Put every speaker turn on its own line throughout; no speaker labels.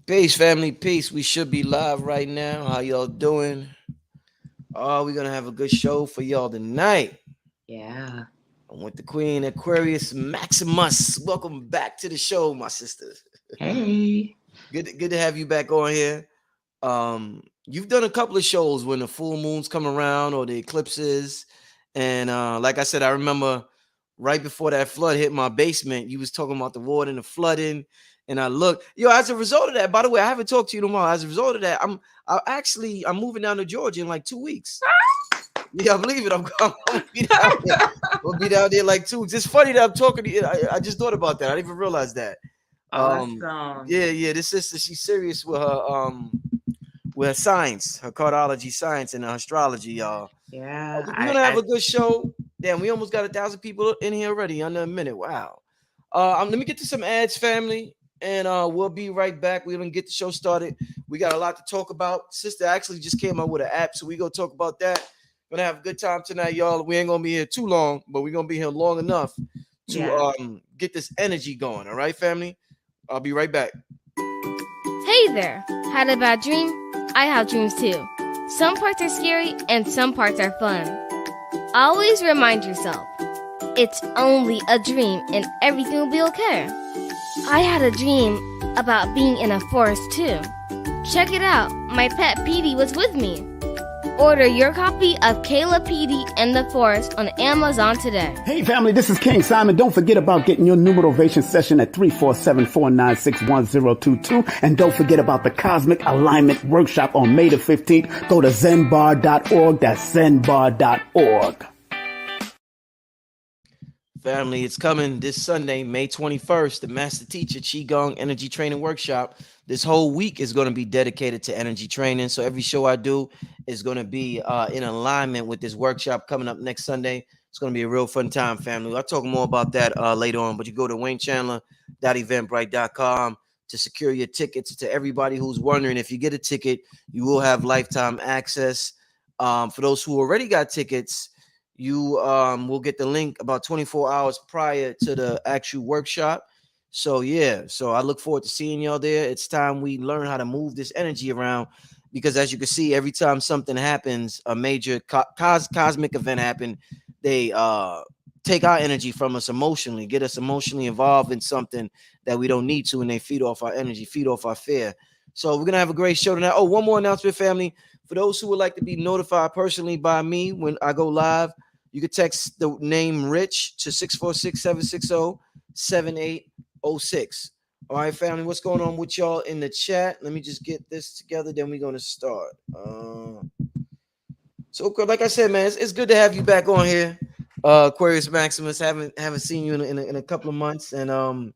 Peace, family. Peace. We should be live right now. How y'all doing? Oh, we're gonna have a good show for y'all tonight.
Yeah.
I'm with the Queen Aquarius Maximus. Welcome back to the show, my sister.
Hey.
Good to have you back on here. You've done a couple of shows when the full moons come around or the eclipses, and like I said, I remember right before that flood hit my basement, you was talking about the water and the flooding, and I looked, yo. As a result of that, by the way, I haven't talked to you in a while. As a result of that, I'm moving down to Georgia in like 2 weeks. Yeah, I believe it. I'm gonna be down there. We'll be down there like 2 weeks. It's funny that I'm talking to you. I just thought about that. I didn't even realize that. Um,
Awesome.
yeah. This sister, she's serious with her science, her cardiology science and her astrology, y'all.
Yeah.
We're gonna have a good show. Damn, we almost got 1,000 people in here already under a minute. Wow. Let me get to some ads, family, and we'll be right back. We're gonna get the show started. We got a lot to talk about. Sister actually just came up with an app, so we gonna talk about that. Gonna have a good time tonight, y'all. We ain't gonna be here too long, but we're gonna be here long enough to
Yeah.
get this energy going. All right, family. I'll be right back.
Hey there! Had a bad dream? I have dreams too. Some parts are scary and some parts are fun. Always remind yourself, it's only a dream and everything will be okay. I had a dream about being in a forest too. Check it out, my pet Petey was with me. Order your copy of Kayla Petey and the Forest on Amazon today.
Hey family, this is King Simon. Don't forget about getting your new motivation session at 347-496-1022. And don't forget about the Cosmic Alignment Workshop on May the 15th. Go to zenbar.org. That's zenbar.org.
Family, it's coming this Sunday, May 21st, the Master Teacher Qigong Energy Training Workshop. This whole week is going to be dedicated to energy training. So every show I do is going to be in alignment with this workshop coming up next Sunday. It's going to be a real fun time, family. I'll talk more about that later on, but you go to WayneChandler.eventbrite.com to secure your tickets. To everybody who's wondering, if you get a ticket, you will have lifetime access. For those who already got tickets, you will get the link about 24 hours prior to the actual workshop. So yeah, so I look forward to seeing y'all there. It's time we learn how to move this energy around, because as you can see, every time something happens, a major cosmic event happen, they take our energy from us emotionally, get us emotionally involved in something that we don't need to, and they feed off our energy, feed off our fear. So we're gonna have a great show tonight. Oh, one more announcement, family. For those who would like to be notified personally by me when I go live, you can text the name Rich to 646-760-7806. All right, family, what's going on with y'all in the chat? Let me just get this together, then we're going to start. So, like I said, man, it's good to have you back on here. Aquarius Maximus, haven't seen you in a couple of months, and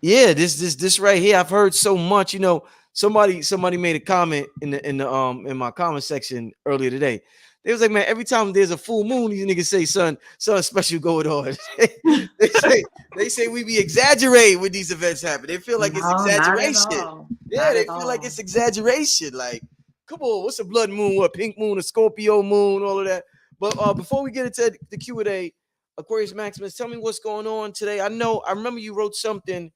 yeah, this right here, I've heard so much. You know, somebody made a comment in my comment section earlier today. They was like, man, every time there's a full moon, these niggas say, son, special going on. they say they say we be exaggerating when these events happen. They feel like it's
No, not at
exaggeration.
all.
Yeah,
Not
they
at
feel like
all.
it's exaggeration. Like, come on, what's a blood moon? What, pink moon, a Scorpio moon, all of that. But before we get into the Q&A, Aquarius Maximus, tell me what's going on today. I remember you wrote something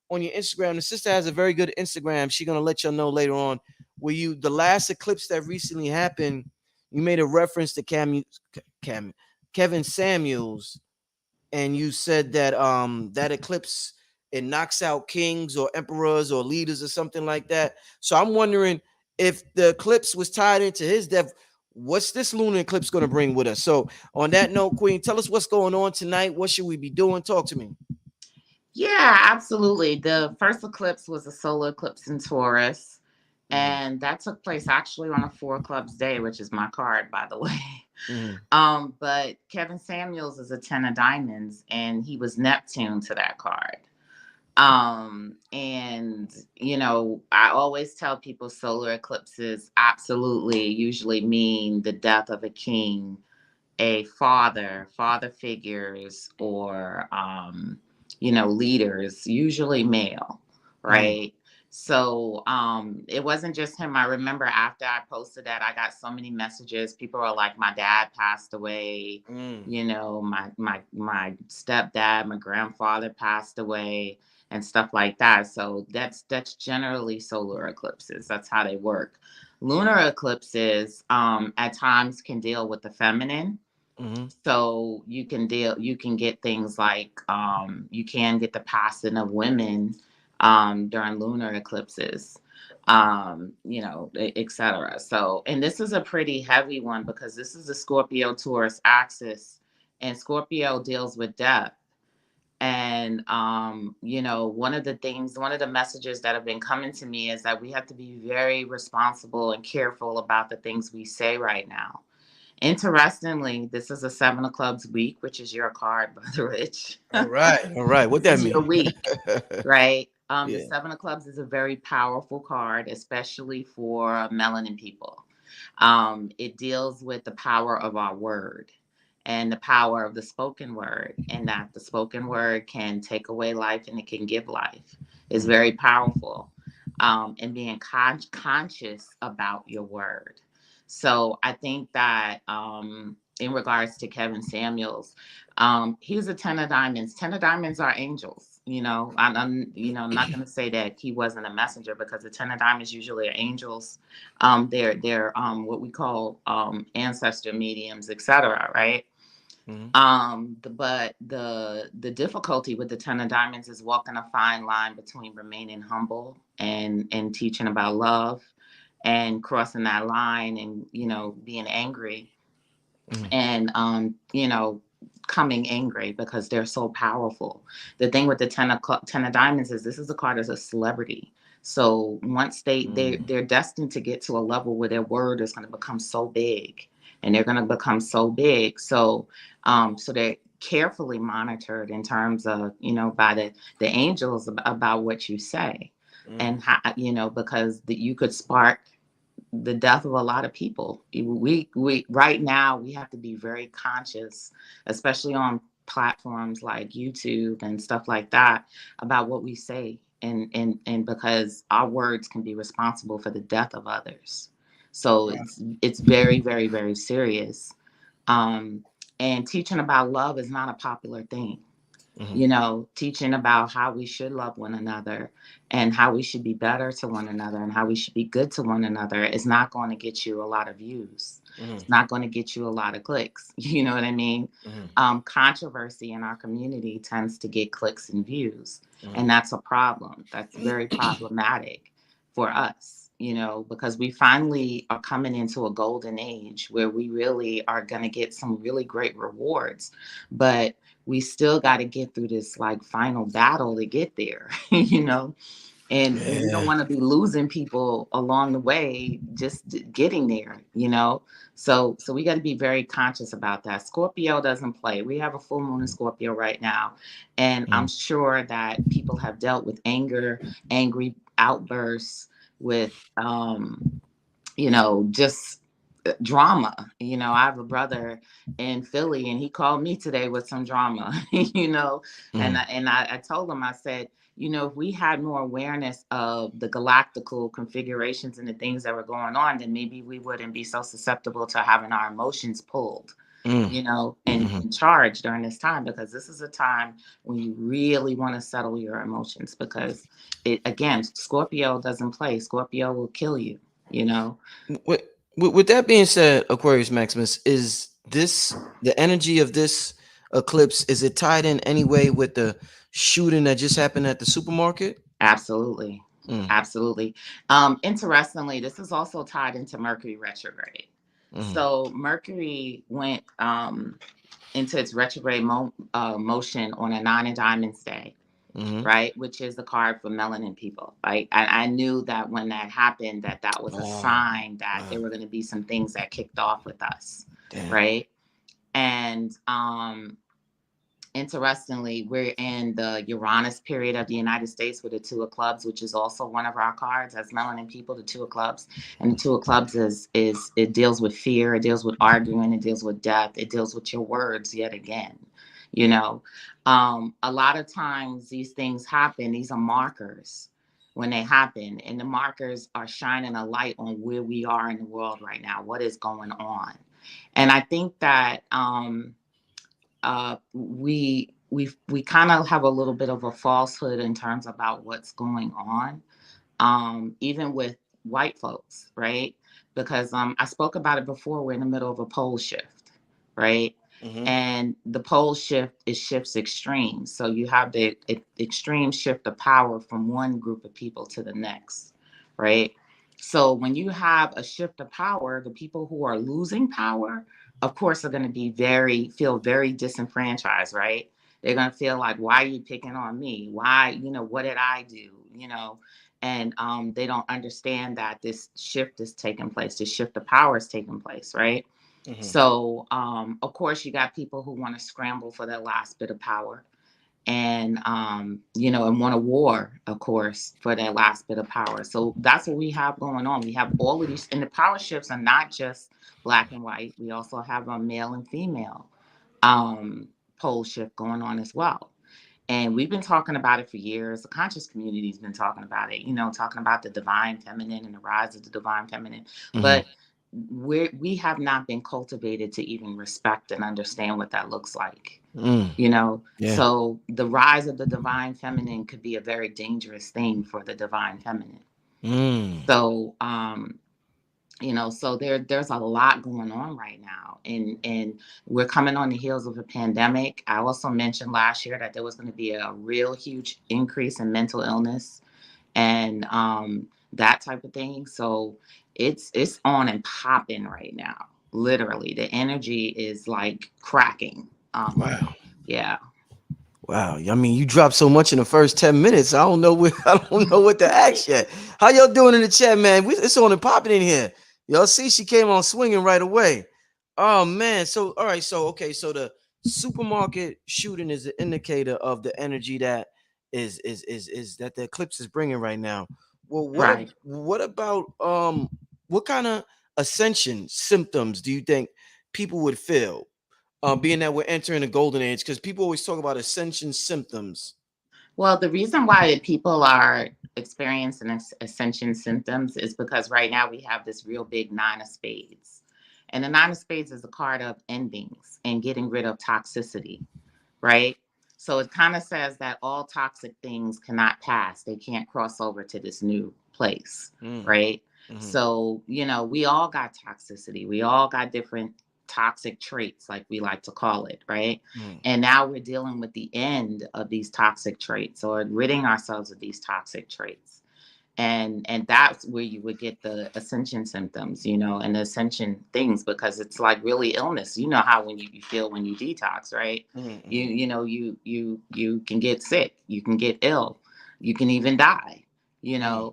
on your Instagram. The sister has a very good Instagram. She's gonna let y'all know later on. Where you, the last eclipse that recently happened, you made a reference to Kevin Samuels, and you said that that eclipse, it knocks out kings or emperors or leaders or something like that. So I'm wondering if the eclipse was tied into his death. What's this lunar eclipse going to bring with us? So on that note, Queen, tell us what's going on tonight. What should we be doing? Talk to me.
Yeah, absolutely. The first eclipse was a solar eclipse in Taurus,
Mm-hmm.
and that took place actually on a Four Clubs day, which is my card, by the way.
Mm-hmm.
But Kevin Samuels is a 10 of diamonds, and he was Neptune to that card. And I always tell people solar eclipses absolutely usually mean the death of a king, a father figures, or leaders, usually male,
Mm-hmm.
right? So it wasn't just him. I remember after I posted that, I got so many messages. People are like, my dad passed away,
Mm-hmm.
my stepdad, my grandfather passed away. and stuff like that. So that's generally solar eclipses. That's how they work. Lunar eclipses at times can deal with the feminine. So you can get things like you can get the passing of women during lunar eclipses, you know, etc. So, and this is a pretty heavy one because this is the Scorpio Taurus axis, and Scorpio deals with death. And you know, one of the messages that have been coming to me is that we have to be very responsible and careful about the things we say right now. Interestingly, this is a Seven of Clubs week, which is your card, Brother Rich.
All right. What
This
that
is
mean?
your week, right? The
Yeah.
Seven of Clubs is a very powerful card, especially for melanin people. It deals with the power of our word and the power of the spoken word, and that the spoken word can take away life and it can give life. It's very powerful. And being conscious about your word. So I think that in regards to Kevin Samuels, he's a 10 of diamonds. 10 of diamonds are angels. You know, I'm not going to say that he wasn't a messenger, because the 10 of diamonds usually are angels. They're what we call ancestor mediums, etc. Right? But the difficulty with the 10 of diamonds is walking a fine line between remaining humble and teaching about love, and crossing that line and, you know, being angry, and you know, coming angry because they're so powerful. The thing with the 10 of diamonds is this is a card as a celebrity. So once they're destined to get to a level where their word is going to become so big, and they're going to become so big. So so they're carefully monitored in terms of, you know, by the angels about what you say, and how, you know, because you could spark the death of a lot of people. We right now we have to be very conscious, especially on platforms like YouTube and stuff like that, about what we say, and because our words can be responsible for the death of others. So it's very, very, very serious. Um, and teaching about love is not a popular thing. You know, teaching about how we should love one another, and how we should be better to one another, and how we should be good to one another is not going to get you a lot of views. It's not going to get you a lot of clicks. You know what I mean? Controversy in our community tends to get clicks and views. And that's a problem. That's very problematic for us, you know, because we finally are coming into a golden age where we really are going to get some really great rewards. But we still got to get through this like final battle to get there, you know, and we don't want to be losing people along the way just getting there, you know. So we got to be very conscious about that. Scorpio doesn't play. We have a full moon in Scorpio right now, and I'm sure that people have dealt with angry outbursts, with you know, just drama. You know, I have a brother in Philly, and he called me today with some drama, you know, and I told him, I said, you know, if we had more awareness of the galactical configurations and the things that were going on, then maybe we wouldn't be so susceptible to having our emotions pulled, you know, and charged during this time, because this is a time when you really want to settle your emotions, because it, again, Scorpio doesn't play. Scorpio will kill you, you know.
With that being said, Aquarius Maximus, is this the energy of this eclipse? Is it tied in any way with the shooting that just happened at the supermarket?
Absolutely. Absolutely. Interestingly, this is also tied into Mercury retrograde. So Mercury went into its retrograde motion on a 9 of diamonds day, right? Which is the card for melanin people, right? I knew that when that happened, that was a sign that there were going to be some things that kicked off with us, right? And interestingly, we're in the Uranus period of the United States with the Two of Clubs, which is also one of our cards as melanin people, the Two of Clubs. And the Two of Clubs is it deals with fear, it deals with arguing, it deals with death, it deals with your words yet again. You know, a lot of times these things happen, these are markers when they happen, and the markers are shining a light on where we are in the world right now, what is going on. And I think that we we kind of have a little bit of a falsehood in terms about what's going on, even with white folks, right? Because I spoke about it before. We're in the middle of a pole shift, right?
Mm-hmm.
And the pole shift is shifts extremes. So you have the extreme shift of power from one group of people to the next, right? So when you have a shift of power, the people who are losing power, of course, are going to be feel very disenfranchised, right? They're going to feel like, why are you picking on me? Why, what did I do? And they don't understand that this shift is taking place. This shift of power is taking place, right?
Mm-hmm.
So, of course, you got people who want to scramble for their last bit of power, and and want a war, of course, for their last bit of power. So that's what we have going on. We have all of these, and the power shifts are not just black and white. We also have a male and female pole shift going on as well. And we've been talking about it for years. The conscious community's been talking about it, talking about the divine feminine and the rise of the divine feminine.
Mm-hmm.
But we have not been cultivated to even respect and understand what that looks like.
Yeah.
So the rise of the divine feminine could be a very dangerous thing for the divine feminine. So so there's a lot going on right now, and we're coming on the heels of a pandemic. I also mentioned last year that there was going to be a real huge increase in mental illness and that type of thing. So it's on and popping right now. Literally, the energy is like cracking.
Wow.
Yeah.
Wow. I mean, you dropped so much in the first 10 minutes. I don't know what to ask yet. How y'all doing in the chat, man? It's on and popping in here. Y'all see she came on swinging right away. Oh man. So all right. So okay. So the supermarket shooting is an indicator of the energy that is that the eclipse is bringing right now. Well,
Right.
what about what kind of ascension symptoms do you think people would feel? Being that we're entering a golden age, because people always talk about ascension symptoms.
Well, the reason why people are experiencing ascension symptoms is because right now we have this real big nine of spades. And the nine of spades is a card of endings and getting rid of toxicity, right? So it kind of says that all toxic things cannot pass. They can't cross over to this new place, right?
Mm-hmm.
So, we all got toxicity. We all got different toxic traits, like we like to call it, right? And now we're dealing with the end of these toxic traits, or ridding ourselves of these toxic traits. And that's where you would get the ascension symptoms, and the ascension things, because it's like really illness. You know how when you feel when you detox, right?
Mm-hmm.
You can get sick, you can get ill, you can even die.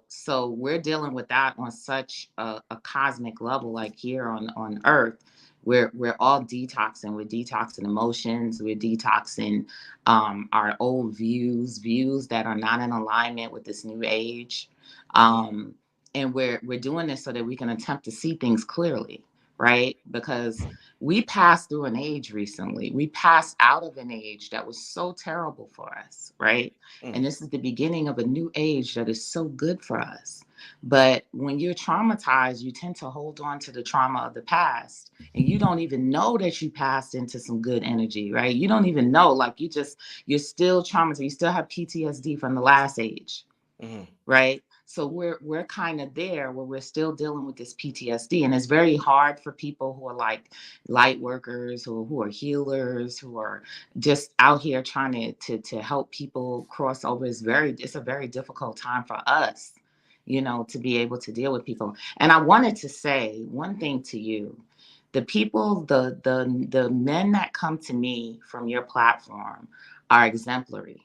So we're dealing with that on such a cosmic level, like here on Earth. We're all detoxing. We're detoxing emotions. We're detoxing our old views that are not in alignment with this new age. And we're doing this so that we can attempt to see things clearly, right? Because we passed through an age recently. We passed out of an age that was so terrible for us, right? And this is the beginning of a new age that is so good for us. But when you're traumatized, you tend to hold on to the trauma of the past, and you don't even know that you passed into some good energy, right? You don't even know, like you're still traumatized. You still have PTSD from the last age, right? So we're kind of there where we're still dealing with this PTSD, and it's very hard for people who are like light workers, who are healers, who are just out here trying to help people cross over. It's a very difficult time for us, to be able to deal with people. And I wanted to say one thing to you. The people, the men that come to me from your platform are exemplary.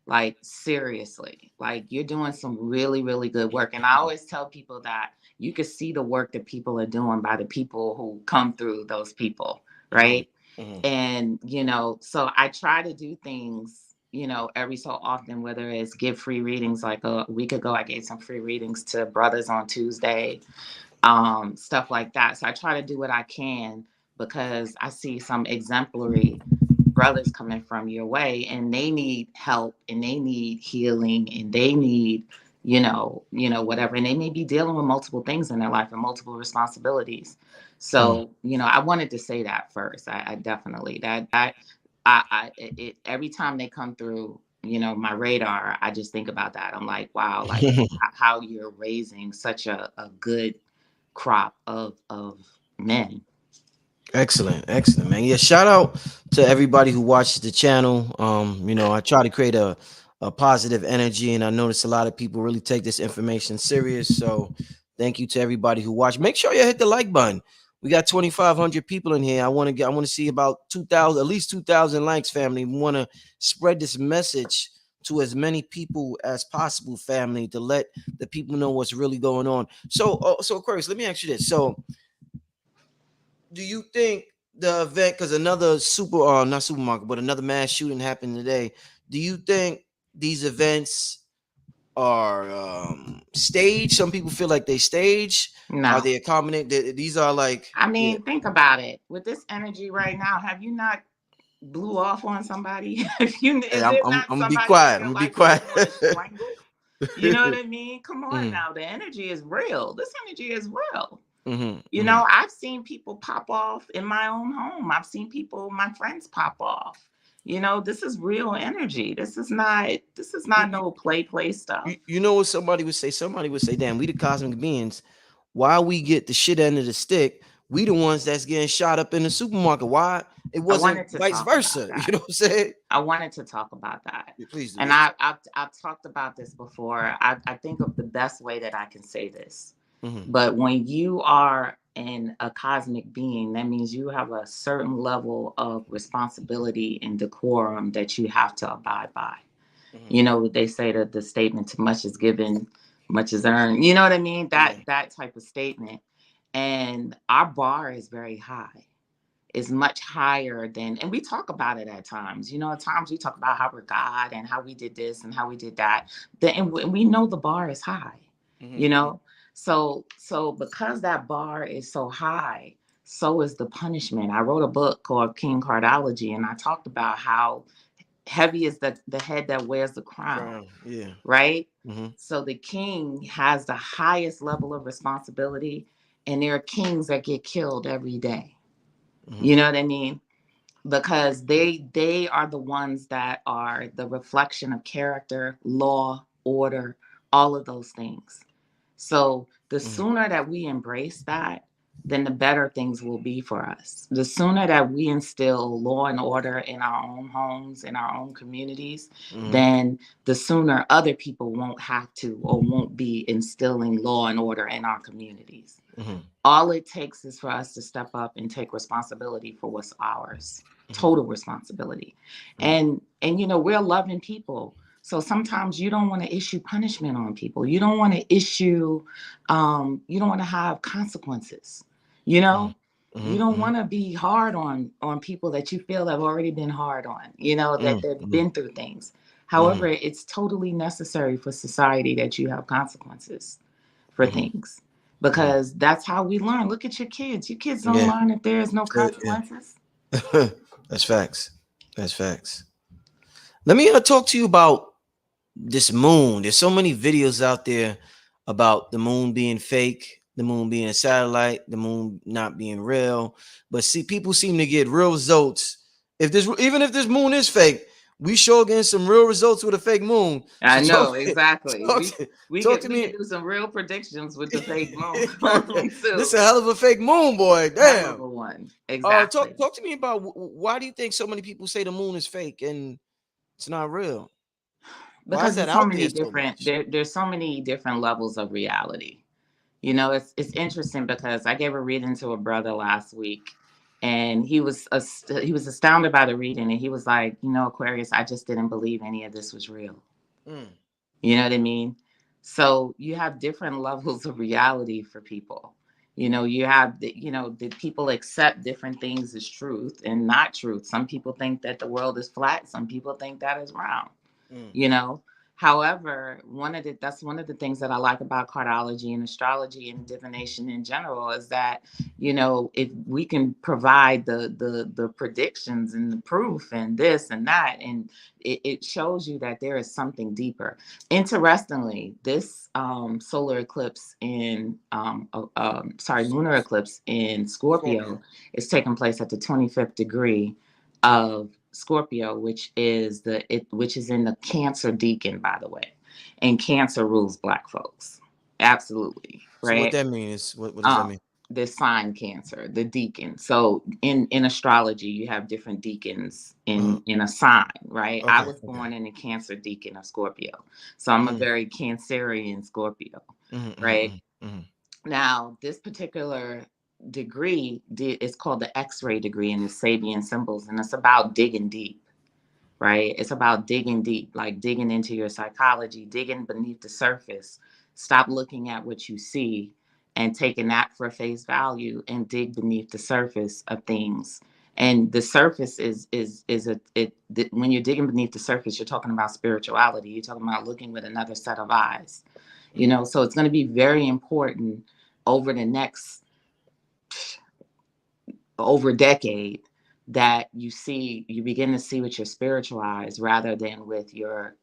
Like, seriously, like, you're doing some really, really good work. And I always tell people that you can see the work that people are doing by the people who come through those people, right? And, so I try to do things, every so often, whether it's give free readings. Like a week ago, I gave some free readings to brothers on Tuesday, stuff like that. So I try to do what I can, because I see some exemplary brothers coming from your way, and they need help, and they need healing, and they need, whatever. And they may be dealing with multiple things in their life and multiple responsibilities. So, I wanted to say that first. I definitely, that every time they come through, my radar, I just think about that. I'm like, wow, like how you're raising such a good crop of men.
Excellent, man. Yeah, shout out to everybody who watches the channel. I try to create a positive energy, and I notice a lot of people really take this information serious. So thank you to everybody who watched. Make sure you hit the like button. We got 2,500 people in here. I want to see about 2,000, at least 2,000 likes, family. We want to spread this message to as many people as possible, family, to let the people know what's really going on. So Aquarius, let me ask you this. So do you think the event, because another not supermarket, but another mass shooting happened today, do you think these events are staged? Some people feel like they stage.
No.
Are they accommodating? These are like,
I mean, think about it. With this energy right now, have you not blew off on somebody? I'm
gonna be quiet. I'm gonna be quiet.
You know what I mean? Come on now. The energy is real. This energy is real.
Mm-hmm.
I've seen people pop off in my own home. I've seen my friends pop off. This is real energy. This is not no play stuff.
You know what somebody would say? Somebody would say, damn, we the cosmic beings. Why we get the shit end of the stick? We the ones that's getting shot up in the supermarket. Why it wasn't vice versa? You know what I'm saying?
I wanted to talk about that.
Yeah, please do.
And I've talked about this before. I think of the best way that I can say this. But when you are a cosmic being, that means you have a certain level of responsibility and decorum that you have to abide by. They say that the statement, too much is given, much is earned. You know what I mean? That type of statement. And our bar is very high. It's much higher than, and we talk about it at times. At times we talk about how we're God and how we did this and how we did that. And we know the bar is high, So because that bar is so high, so is the punishment. I wrote a book called King Cardology, and I talked about how heavy is the head that wears the crown.
Yeah.
Right? So the king has the highest level of responsibility, and there are kings that get killed every day. You know what I mean? Because they are the ones that are the reflection of character, law, order, all of those things. So the sooner that we embrace that, then the better things will be for us. The sooner that we instill law and order in our own homes, in our own communities, then the sooner other people won't have to or won't be instilling law and order in our communities. All it takes is for us to step up and take responsibility for what's ours, total responsibility. And we're loving people. So sometimes you don't want to issue punishment on people. You don't want to issue, you don't want to have consequences. You don't want to be hard on people that you feel have already been hard on, that they've been through things. However, it's totally necessary for society that you have consequences for things, because that's how we learn. Look at your kids. Your kids don't learn if there is no consequences.
That's facts. Let me talk to you about this moon. There's so many videos out there about the moon being fake, the moon being a satellite, the moon not being real. But see, people seem to get real results. Even if this moon is fake, we sure getting some real results with a fake moon.
I know, exactly. We
can
do some real predictions with the fake moon.
This is a hell of a fake moon, boy. Damn.
Hell of a one. Exactly.
Talk to me about why do you think so many people say the moon is fake and it's not real?
Because there's so many different there's so many different levels of reality. It's interesting because I gave a reading to a brother last week, and he was astounded by the reading, and he was like, Aquarius, I just didn't believe any of this was real. You know what I mean? So you have different levels of reality for people. You have the people accept different things as truth and not truth. Some people think that the world is flat. Some people think that is round. However, that's one of the things that I like about cardology and astrology and divination in general is that, if we can provide the predictions and the proof and this and that, and it shows you that there is something deeper. Interestingly, this lunar eclipse in Scorpio is taking place at the 25th degree of Scorpio, which is in the Cancer decan, by the way, and Cancer rules Black folks. Absolutely,
So what
right?
that means? What does that mean?
The sign Cancer, the decan. So in astrology, you have different decans in a sign, right? I was born in a Cancer decan of Scorpio, so I'm a very Cancerian Scorpio, right? Now, this particular degree is called the X-ray degree in the Sabian symbols, and it's about digging deep, right? It's about digging deep, like digging into your psychology, digging beneath the surface. Stop looking at what you see and taking that for face value, and dig beneath the surface of things. And the surface when you're digging beneath the surface, you're talking about spirituality. You're talking about looking with another set of eyes, you know. So it's going to be very important over the next over decade that you begin to see with your spiritual eyes rather than with your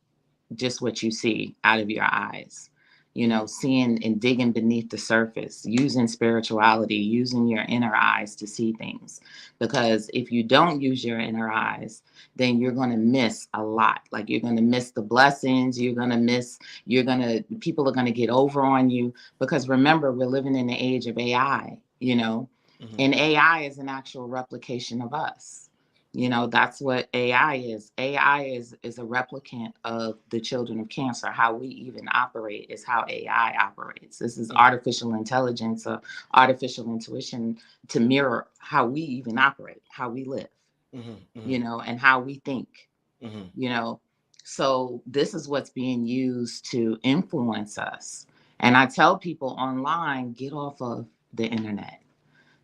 just what you see out of your eyes, you know, seeing and digging beneath the surface, using spirituality, using your inner eyes to see things. Because if you don't use your inner eyes, then you're going to miss a lot. Like, you're going to miss the blessings. People are going to get over on you, because remember, we're living in the age of AI, you know, and AI is an actual replication of us. You know, that's what AI is. AI is a replicant of the children of Cancer. How we even operate is how AI operates. This is artificial intelligence, artificial intuition to mirror how we even operate, how we live, you know, and how we think, you know. So this is what's being used to influence us. And I tell people online, get off of the internet.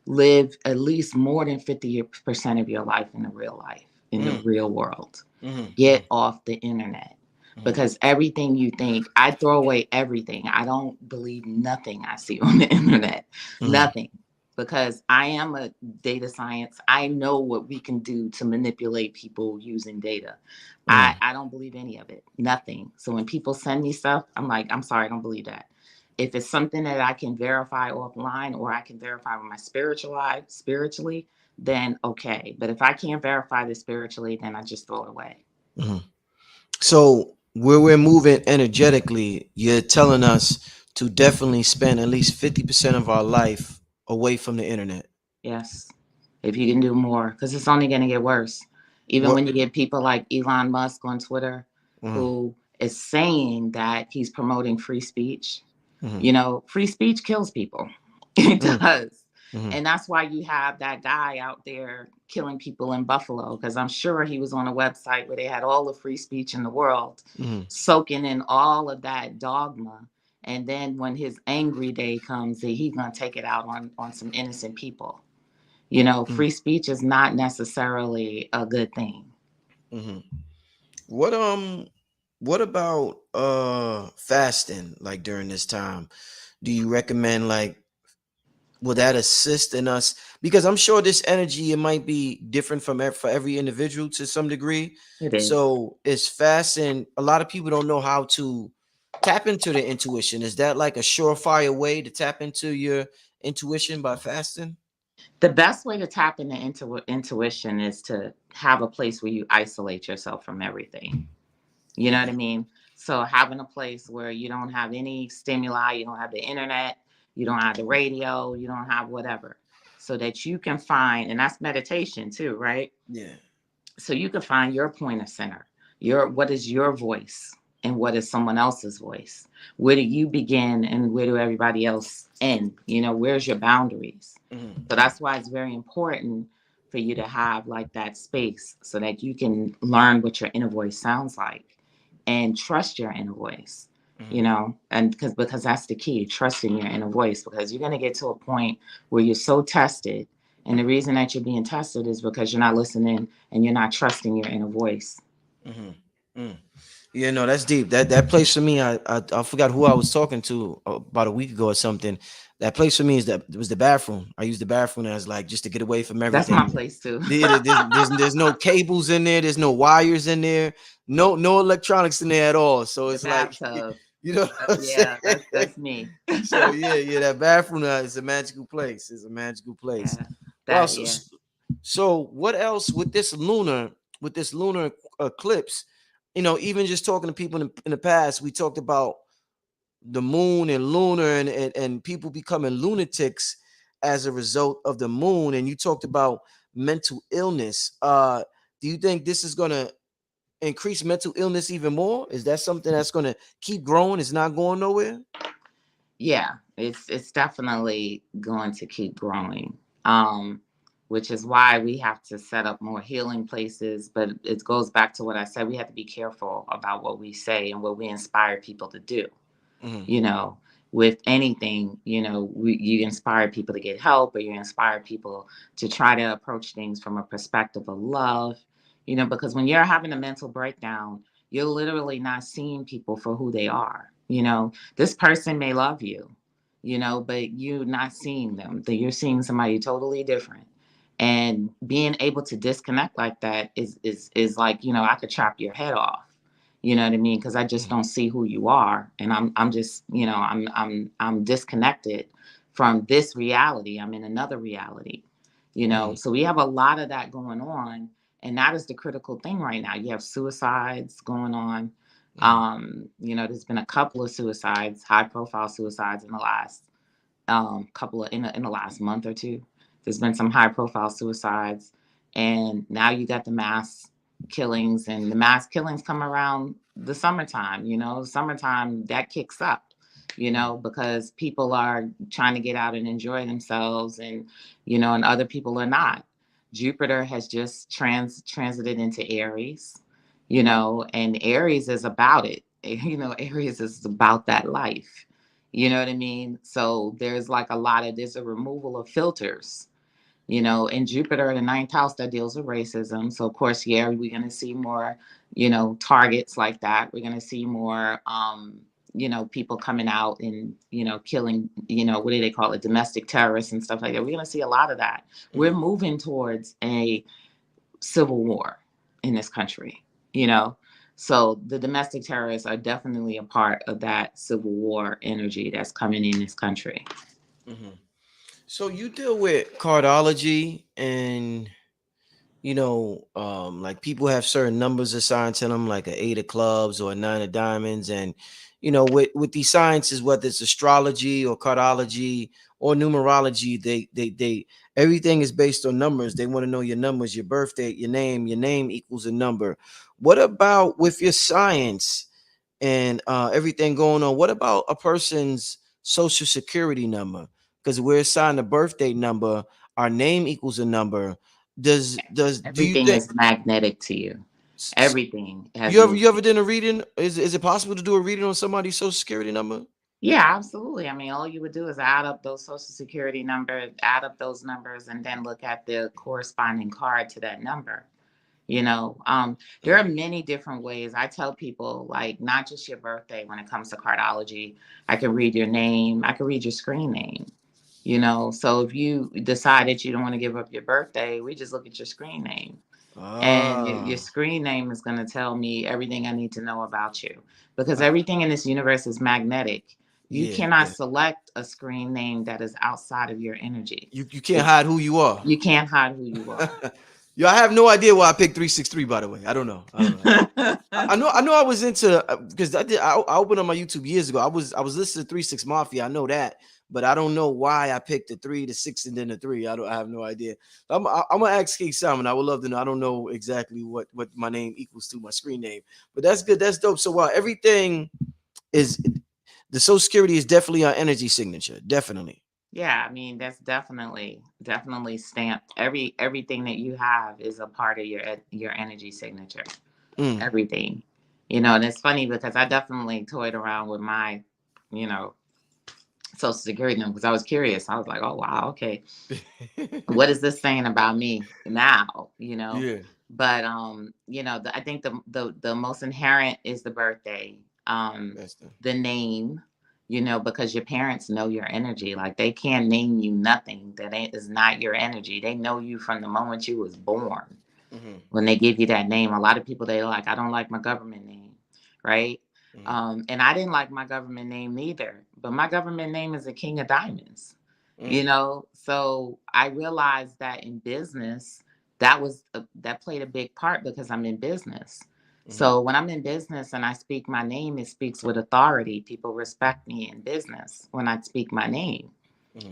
Live at least more than 50% of your life in the real life, in the real world. Get off the internet, because everything you think, I throw away everything. I don't believe nothing I see on the internet, nothing, because I am a data science. I know what we can do to manipulate people using data. I don't believe any of it, nothing. So when people send me stuff, I'm like, I'm sorry, I don't believe that. If it's something that I can verify offline, or I can verify with my spiritually, then okay. But if I can't verify this spiritually, then I just throw it away.
So where we're moving energetically, you're telling us to definitely spend at least 50% of our life away from the internet.
Yes. If you can do more, because it's only going to get worse. Even when you get people like Elon Musk on Twitter, who is saying that he's promoting free speech. You know, free speech kills people. It does. And that's why you have that guy out there killing people in Buffalo, because I'm sure he was on a website where they had all the free speech in the world, soaking in all of that dogma. And then when his angry day comes, he's going to take it out on some innocent people. You know, free speech is not necessarily a good thing.
What about fasting, like during this time? Do you recommend, like, will that assist in us? Because I'm sure this energy, it might be different for every individual to some degree.
It is.
So it's fasting. A lot of people don't know how to tap into their intuition. Is that like a surefire way to tap into your intuition, by fasting?
The best way to tap into intuition is to have a place where you isolate yourself from everything. You know what I mean? So having a place where you don't have any stimuli, you don't have the internet, you don't have the radio, you don't have whatever, so that you can find, and that's meditation too, right?
Yeah.
So you can find your point of center. What is your voice and what is someone else's voice? Where do you begin and where do everybody else end? You know, where's your boundaries? So that's why it's very important for you to have like that space, so that you can learn what your inner voice sounds like and trust your inner voice, you know, and because that's the key, trusting your inner voice, because you're going to get to a point where you're so tested. And the reason that you're being tested is because you're not listening and you're not trusting your inner voice.
Yeah, no, that's deep. That place for me, I forgot who I was talking to about a week ago or something. That place for me was the bathroom. I use the bathroom as like just to get away from everything.
That's my place too.
There's no cables in there. There's no wires in there. No electronics in there at all. So it's like, you know,
yeah, that's me.
So yeah, that bathroom is a magical place. It's a magical place.
Yeah,
So what else with this lunar? with this lunar eclipse, even just talking to people in the past, we talked about the moon and lunar and people becoming lunatics as a result of the moon. And you talked about mental illness. Do you think this is going to increase mental illness even more? Is that something that's going to keep growing? It's not going nowhere?
Yeah, it's definitely going to keep growing. Which is why we have to set up more healing places. But it goes back to what I said. We have to be careful about what we say and what we inspire people to do.
Mm-hmm.
With anything, you inspire people to get help, or you inspire people to try to approach things from a perspective of love, because when you're having a mental breakdown, you're literally not seeing people for who they are. This person may love you, but you're not seeing them, that you're seeing somebody totally different. And being able to disconnect like that is like, I could chop your head off. You know what I mean? Because I just don't see who you are, and I'm just, I'm disconnected from this reality. I'm in another reality, So we have a lot of that going on, and that is the critical thing right now. You have suicides going on. There's been a couple of suicides, high-profile suicides in the last in the last month or two. There's been some high-profile suicides, and now you got the mass killings, and the mass killings come around the summertime. Summertime that kicks up, because people are trying to get out and enjoy themselves, and and other people are not. Jupiter has just transited into Aries, and Aries is about it. Aries is about that life. You know what I mean? So there's a removal of filters, in Jupiter in the ninth house that deals with racism. So of course, yeah, we're going to see more, targets like that. We're going to see more, people coming out and, killing, what do they call it? Domestic terrorists and stuff like that. We're going to see a lot of that. We're moving towards a civil war in this country, So the domestic terrorists are definitely a part of that civil war energy that's coming in this country.
Mm-hmm. So you deal with cardology, and like people have certain numbers assigned to them, like an 8 of clubs or a 9 of diamonds. And with these sciences, whether it's astrology or cardology or numerology, they everything is based on numbers. They want to know your numbers, your birth date, your name equals a number. What about with your science and everything going on? What about a person's social security number? Because we're assigned a birthday number, our name equals a number. Do you
Everything
think
is magnetic to you. Everything has
you ever done a reading? Is it possible to do a reading on somebody's social security number?
Yeah, absolutely. I mean, all you would do is add up those social security numbers, add up those numbers, and then look at the corresponding card to that number. There are many different ways. I tell people, like, not just your birthday when it comes to cardology. I can read your name. I can read your screen name. So if you decide that you don't want to give up your birthday, we just look at your screen name. And your screen name is going to tell me everything I need to know about you, because everything in this universe is magnetic. You cannot select a screen name that is outside of your energy.
You can't hide who you are.
You can't hide who you are.
Yo, I have no idea why I picked 363. By the way, I don't know. I know. I was into, because I opened up my YouTube years ago. I was listening to 36 Mafia. I know that, but I don't know why I picked the 3, the 6, and then the 3. I have no idea. I'm gonna ask King Simon. I would love to know. I don't know exactly what my name equals to, my screen name, but that's good. That's dope. So while everything is, the Social Security is definitely our energy signature. Definitely.
Yeah, I mean, that's definitely stamped. Everything that you have is a part of your energy signature. Everything. And it's funny because I definitely toyed around with my, Social Security number, because I was curious. I was like, oh wow, okay. What is this saying about me now?
Yeah.
But I think the most inherent is the birthday, the name, because your parents know your energy. Like, they can't name you nothing that is not your energy. They know you from the moment you was born. When they give you that name, a lot of people, they like, I don't like my government name, right? And I didn't like my government name neither, but my government name is the King of Diamonds. So I realized that in business, that played a big part because I'm in business. So when I'm in business and I speak my name, it speaks with authority. People respect me in business when I speak my name.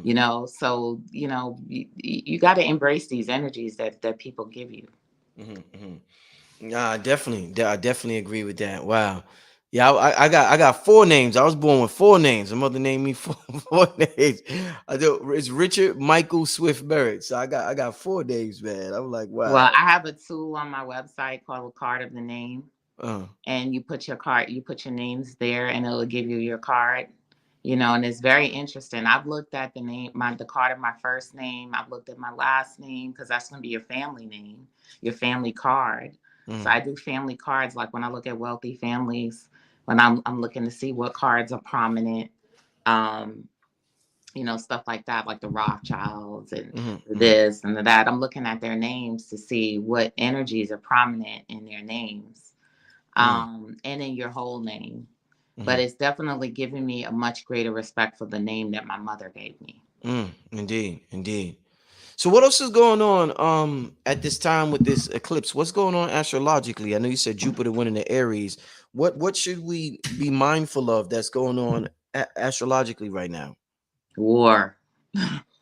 You know, so you got to embrace these energies that people give you.
Nah, I definitely agree with that. Wow. Yeah, I got four names. I was born with four names. My mother named me four names. I do. It's Richard Michael Swift Barrett. So I got four names, man. I'm like,
Well,
wow.
I have a tool on my website called a card of the name,
Uh,
and you put your names there, and it'll give you your card. And it's very interesting. I've looked at the card of my first name. I've looked at my last name because that's going to be your family name, your family card. So I do family cards. Like when I look at wealthy families, when I'm looking to see what cards are prominent. Um, stuff like that, like the Rothschilds and this and that. I'm looking at their names to see what energies are prominent in their names, and in your whole name. But it's definitely giving me a much greater respect for the name that my mother gave me.
Indeed, indeed. So what else is going on at this time with this eclipse? What's going on astrologically? I know you said Jupiter went into Aries. What should we be mindful of that's going on astrologically right now?
War.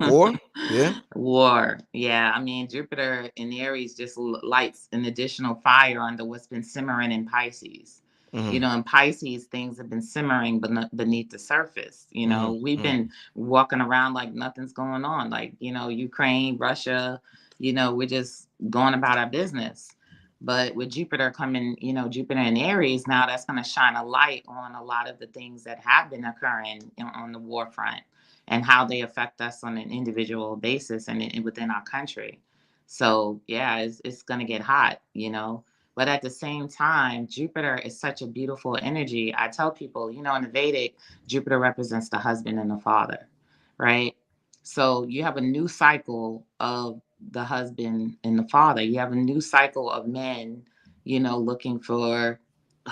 War? Yeah.
War. Yeah. I mean, Jupiter in Aries just lights an additional fire under what's been simmering in Pisces. In Pisces, things have been simmering beneath the surface. We've been walking around like nothing's going on. Like, Ukraine, Russia, we're just going about our business. But with Jupiter coming, Jupiter in Aries, now that's going to shine a light on a lot of the things that have been occurring on the war front and how they affect us on an individual basis and within our country. So yeah, it's going to get hot. But at the same time, Jupiter is such a beautiful energy. I tell people, in the Vedic, Jupiter represents the husband and the father, right? So you have a new cycle of the husband and the father. You have a new cycle of men, looking for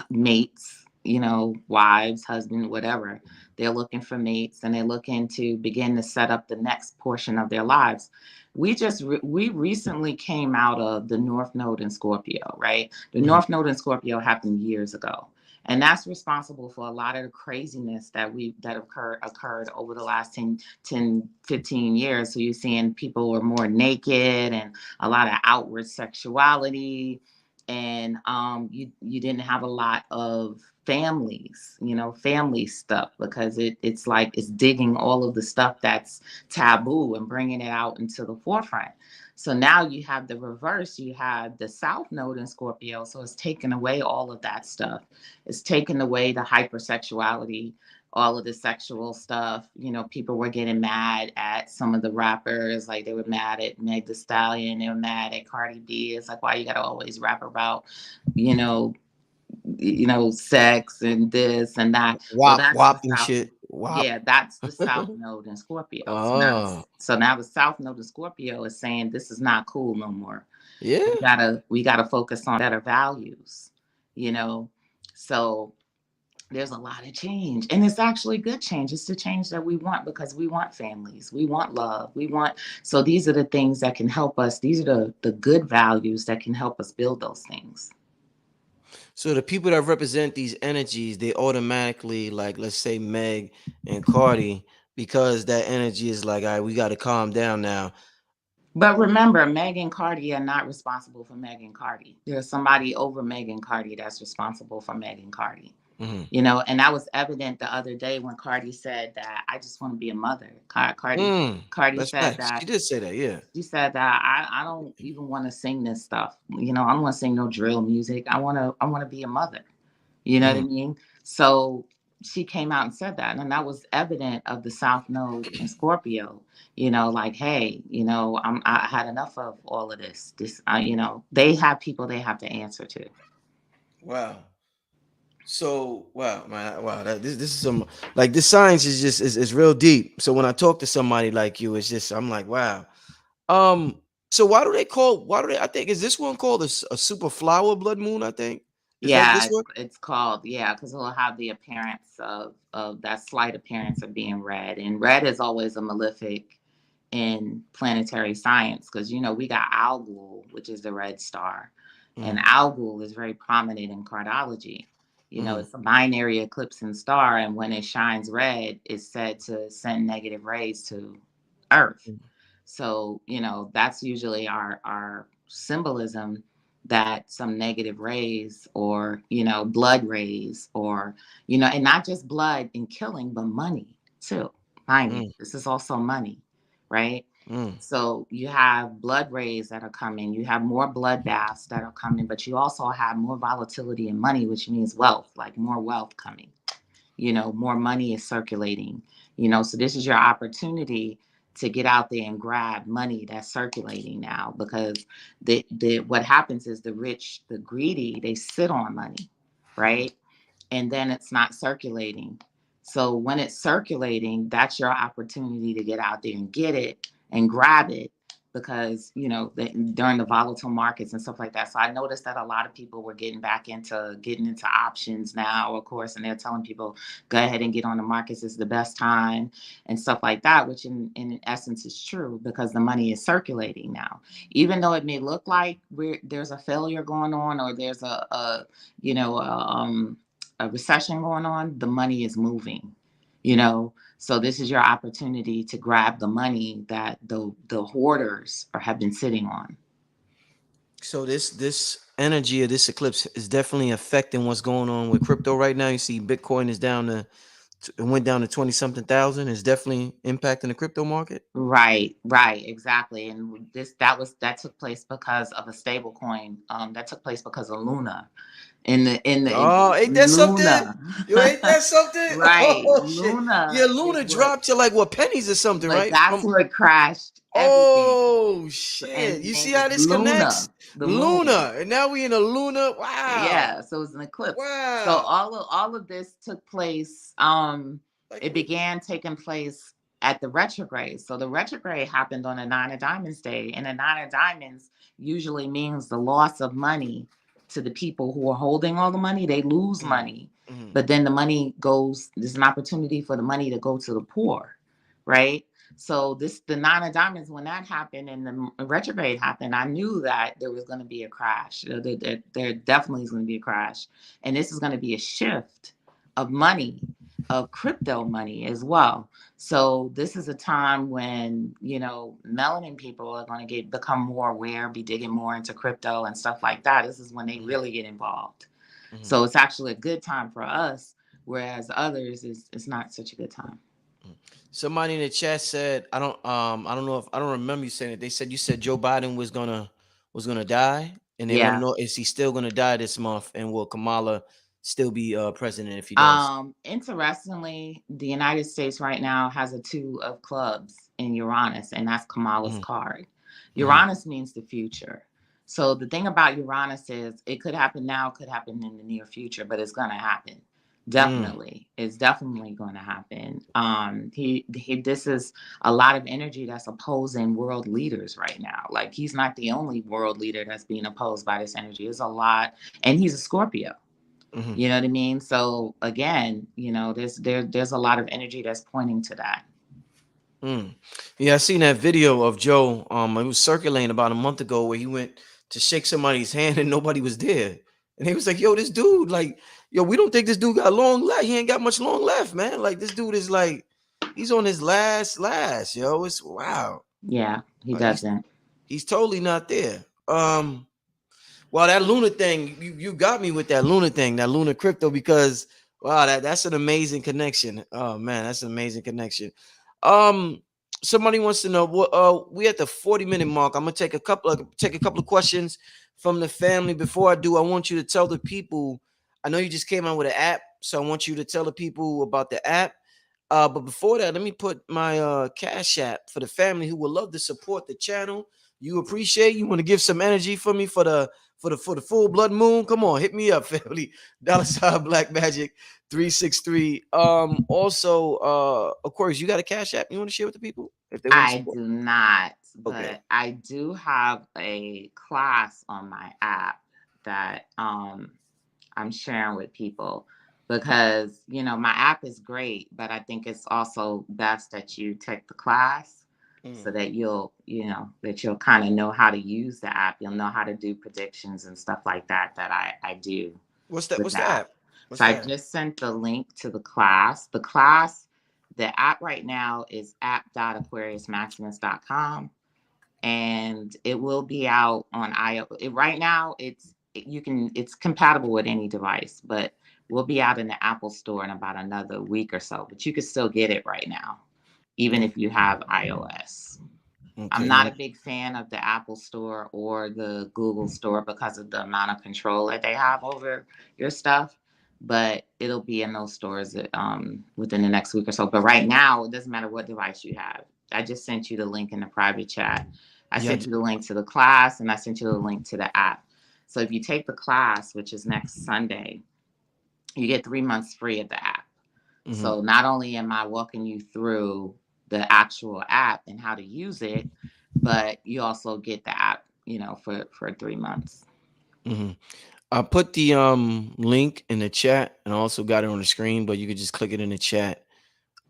mates, wives, husband, whatever. They're looking for mates and they're looking to begin to set up the next portion of their lives. We recently came out of the North Node in Scorpio, right? The North Node in Scorpio happened years ago. And that's responsible for a lot of the craziness that occurred over the last 10, 15 years. So you're seeing people were more naked and a lot of outward sexuality, and you didn't have a lot of families, family stuff, because it's like it's digging all of the stuff that's taboo and bringing it out into the forefront. So now you have the reverse. You have the South Node in Scorpio, so it's taken away all of that stuff. It's taken away the hypersexuality, all of the sexual stuff. People were getting mad at some of the rappers, like they were mad at Meg Thee Stallion, they were mad at Cardi B. It's like, why you gotta always rap about, sex and this and that. Well,
Wop
that's the
wop and
South.
shit. Wop.
Yeah, that's the South Node in Scorpio.
Oh,
So now the South Node in Scorpio is saying this is not cool no more.
yeah.
We gotta focus on better values, you know. So there's a lot of change, and it's actually good change. It's the change that we want, because we want families, we want love, so these are the things that can help us. These are the good values that can help us build those things.
So the people that represent these energies, they automatically, like, let's say Meg and Cardi, because that energy is like, all right, we got to calm down now.
But remember, Meg and Cardi are not responsible for Meg and Cardi. There's somebody over Meg and Cardi that's responsible for Meg and Cardi. And that was evident the other day when Cardi said that I just want to be a mother. Cardi
That's
said
facts.
that.
She did say that, yeah.
She said that I don't even want to sing this stuff. I don't want to sing no drill music. I want to be a mother. You know what I mean? So she came out and said that, and that was evident of the South Node in Scorpio. Like, hey, I had enough of all of this. They have people they have to answer to.
Wow. So wow, man, wow. This is some, like, this science is just is real deep. So when I talk to somebody like you, it's just, I'm like, wow. So why do they, I think, is this one called a super flower blood moon? I think. Is that
Yeah,
this one?
it's called, because it'll have the appearance of that slight appearance of being red, and red is always a malefic in planetary science, because you know we got Algol, which is the red star, and
Mm.
Algol is very prominent in cardiology. You know, it's a binary eclipsing star, and when it shines red, it's said to send negative rays to Earth.
Mm.
So, you know, that's usually our symbolism, that some negative rays, or, you know, blood rays, or, you know, and not just blood and killing, but money too. Mind you,
Mm.
this is also money, right?
Mm.
So you have blood rays that are coming, you have more blood baths that are coming, but you also have more volatility in money, which means wealth, like more wealth coming. You know, more money is circulating. You know, so this is your opportunity to get out there and grab money that's circulating now, because the what happens is the rich, the greedy, they sit on money, right? And then it's not circulating. So when it's circulating, that's your opportunity to get out there and get it and grab it, because you know during the volatile markets and stuff like that. So I noticed that a lot of people were getting into options now, of course, and they're telling people go ahead and get on the markets, is the best time and stuff like that, which in essence is true, because the money is circulating now. Even though it may look like there's a failure going on, or there's a you know a recession going on, the money is moving, you know. So this is your opportunity to grab the money that the hoarders have been sitting on.
So this energy of this eclipse is definitely affecting what's going on with crypto right now. You see, Bitcoin is down to it went down to 20 something thousand. It's definitely impacting the crypto market.
Right, exactly. And that took place because of a stable coin. That took place because of Luna. In
Oh, ain't that something?
Luna.
Yo, ain't that something?
Right.
Oh shit. Yeah,
Luna is
Luna
what,
dropped to like what pennies or something,
like,
right?
that's
From
what crashed everything.
oh
And
shit.
the
You see
name
how
was
this connects?
Luna, the moon.
Luna. And now we in a Luna. Wow.
Yeah, so it was an eclipse. So
Wow.
all of this took place.
Like
It
we
began taking place at the retrograde. So the retrograde happened on the Nine of Diamonds day, and the Nine of Diamonds usually means the loss of money to the people who are holding all the money. They lose
mm,
money,
mm,
but then the money goes. There's an opportunity for the money to go to the poor, right? So the Nine of Diamonds, when that happened and the retrograde happened, I knew that there was going to be a crash. There definitely is going to be a crash, and this is going to be a shift of money, of crypto money as well. So this is a time when, you know, melanin people are going to become more aware, be digging more into crypto and stuff like that. This is when they
mm,
really get involved.
mm,
So it's actually a good time for us, whereas others is it's not such a good time.
mm. Somebody in the chat said, I don't know if I don't remember you saying it. They said you said Joe Biden was gonna die, and they want to
Yeah.
know, is he still gonna die this month, and will Kamala still be president if he does?
Interestingly, the United States right now has a two of clubs in Uranus, and that's Kamala's
Mhm,
card.
mhm,
Uranus means the future. So the thing about Uranus is it could happen now, could happen in the near future, but it's going to happen.
mm,
Definitely. It's definitely going to happen. He this is a lot of energy that's opposing world leaders right now. Like, he's not the only world leader that's being opposed by this energy. It's a lot, and he's a Scorpio.
mhm.
You know what I mean? So again, you know, there's a lot of energy that's pointing to that.
Mm. Yeah, I seen that video of Joe. It was circulating about a month ago where he went to shake somebody's hand and nobody was there. And he was like, "Yo, this dude, like, yo, we don't think this dude got long left. He ain't got much long left, man. Like, this dude is like, he's on his last, yo. It's wow.
Yeah, he
Like,
doesn't.
he's totally not there. Well, that Lunar thing, you got me with that Lunar thing, that Lunar crypto, because wow, that's an amazing connection. Oh man, that's an amazing connection. Um, Somebody wants to know what we at the 40-minute mark. I'm gonna take a couple of questions from the family. Before I do, I want you to tell the people. I know you just came out with an app, so I want you to tell the people about the app. But before that, let me put my cash app for the family who would love to support the channel. You appreciate, you want to give some energy for me for the full blood moon. Come on, hit me up, family. $ Black Magic 363. Also, of course, you got a cash app you want to share with the people if they want to
I
support.
do not,
Okay.
but I do have a class on my app that I'm sharing with people, because, you know, my app is great, but I think it's also best that you take the class. so that that you'll kind of know how to use the app. You'll know how to do predictions and stuff like that I do
What's that?
with
What's
the
the
app.
app? What's
So I
that?
just sent the link to the class. The app right now is app.aquariusmaximus.com, and it will be out on iOS. Right now, it's compatible with any device, but we'll be out in the Apple Store in about another week or so. But you can still get it right now, even if you have iOS. I'm
Okay.
not a big fan of the Apple Store or the Google Store because of the amount of control that they have over your stuff. But it'll be in those stores within the next week or so. But right now, it doesn't matter what device you have. I just sent you the link in the private chat. I
Yeah.
sent you the link to the class, and I sent you the link to the app. So if you take the class, which is next Sunday, you get 3 months free of the app. So not only am I walking you through the actual app and how to use it, but you also get the app, for 3 months.
I put the link in the chat and I also got it on the screen, but you could just click it in the chat.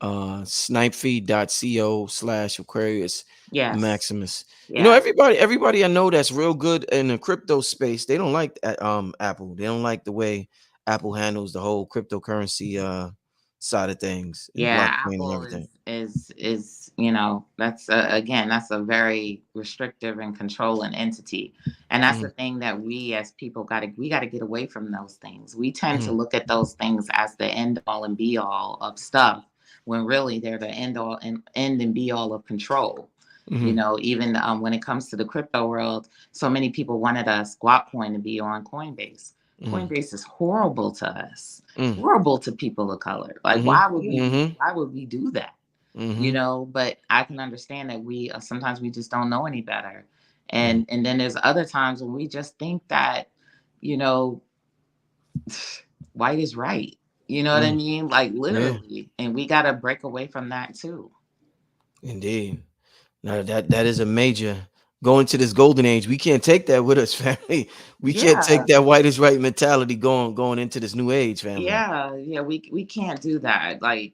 Snipefeed.co/Aquarius
Yes.
Maximus.
Yes.
Everybody I know that's real good in the crypto space, they don't like Apple. They don't like the way Apple handles the whole cryptocurrency side of things and
Yeah,
blockchain and
Apple
everything.
is that's again, that's a very restrictive and controlling entity, and that's the thing that we as people got to get away from those things. We tend to look at those things as the end all and be all of stuff, when really they're the end and be all of control. Even when it comes to the crypto world, so many people wanted a squat coin to be on Coinbase. Coinbase is horrible to us, horrible to people of color. Like, why would we do that? But I can understand that we sometimes we just don't know any better. And then there's other times when we just think that, you know, white is right. You know what I mean? Like,
Yeah,
literally. And we got to break away from that too.
indeed. Now that is a major going to this golden age. We can't take that with us, family. We can't
Yeah.
take that white is right mentality going into this new age, family.
Yeah, we can't do that. Like,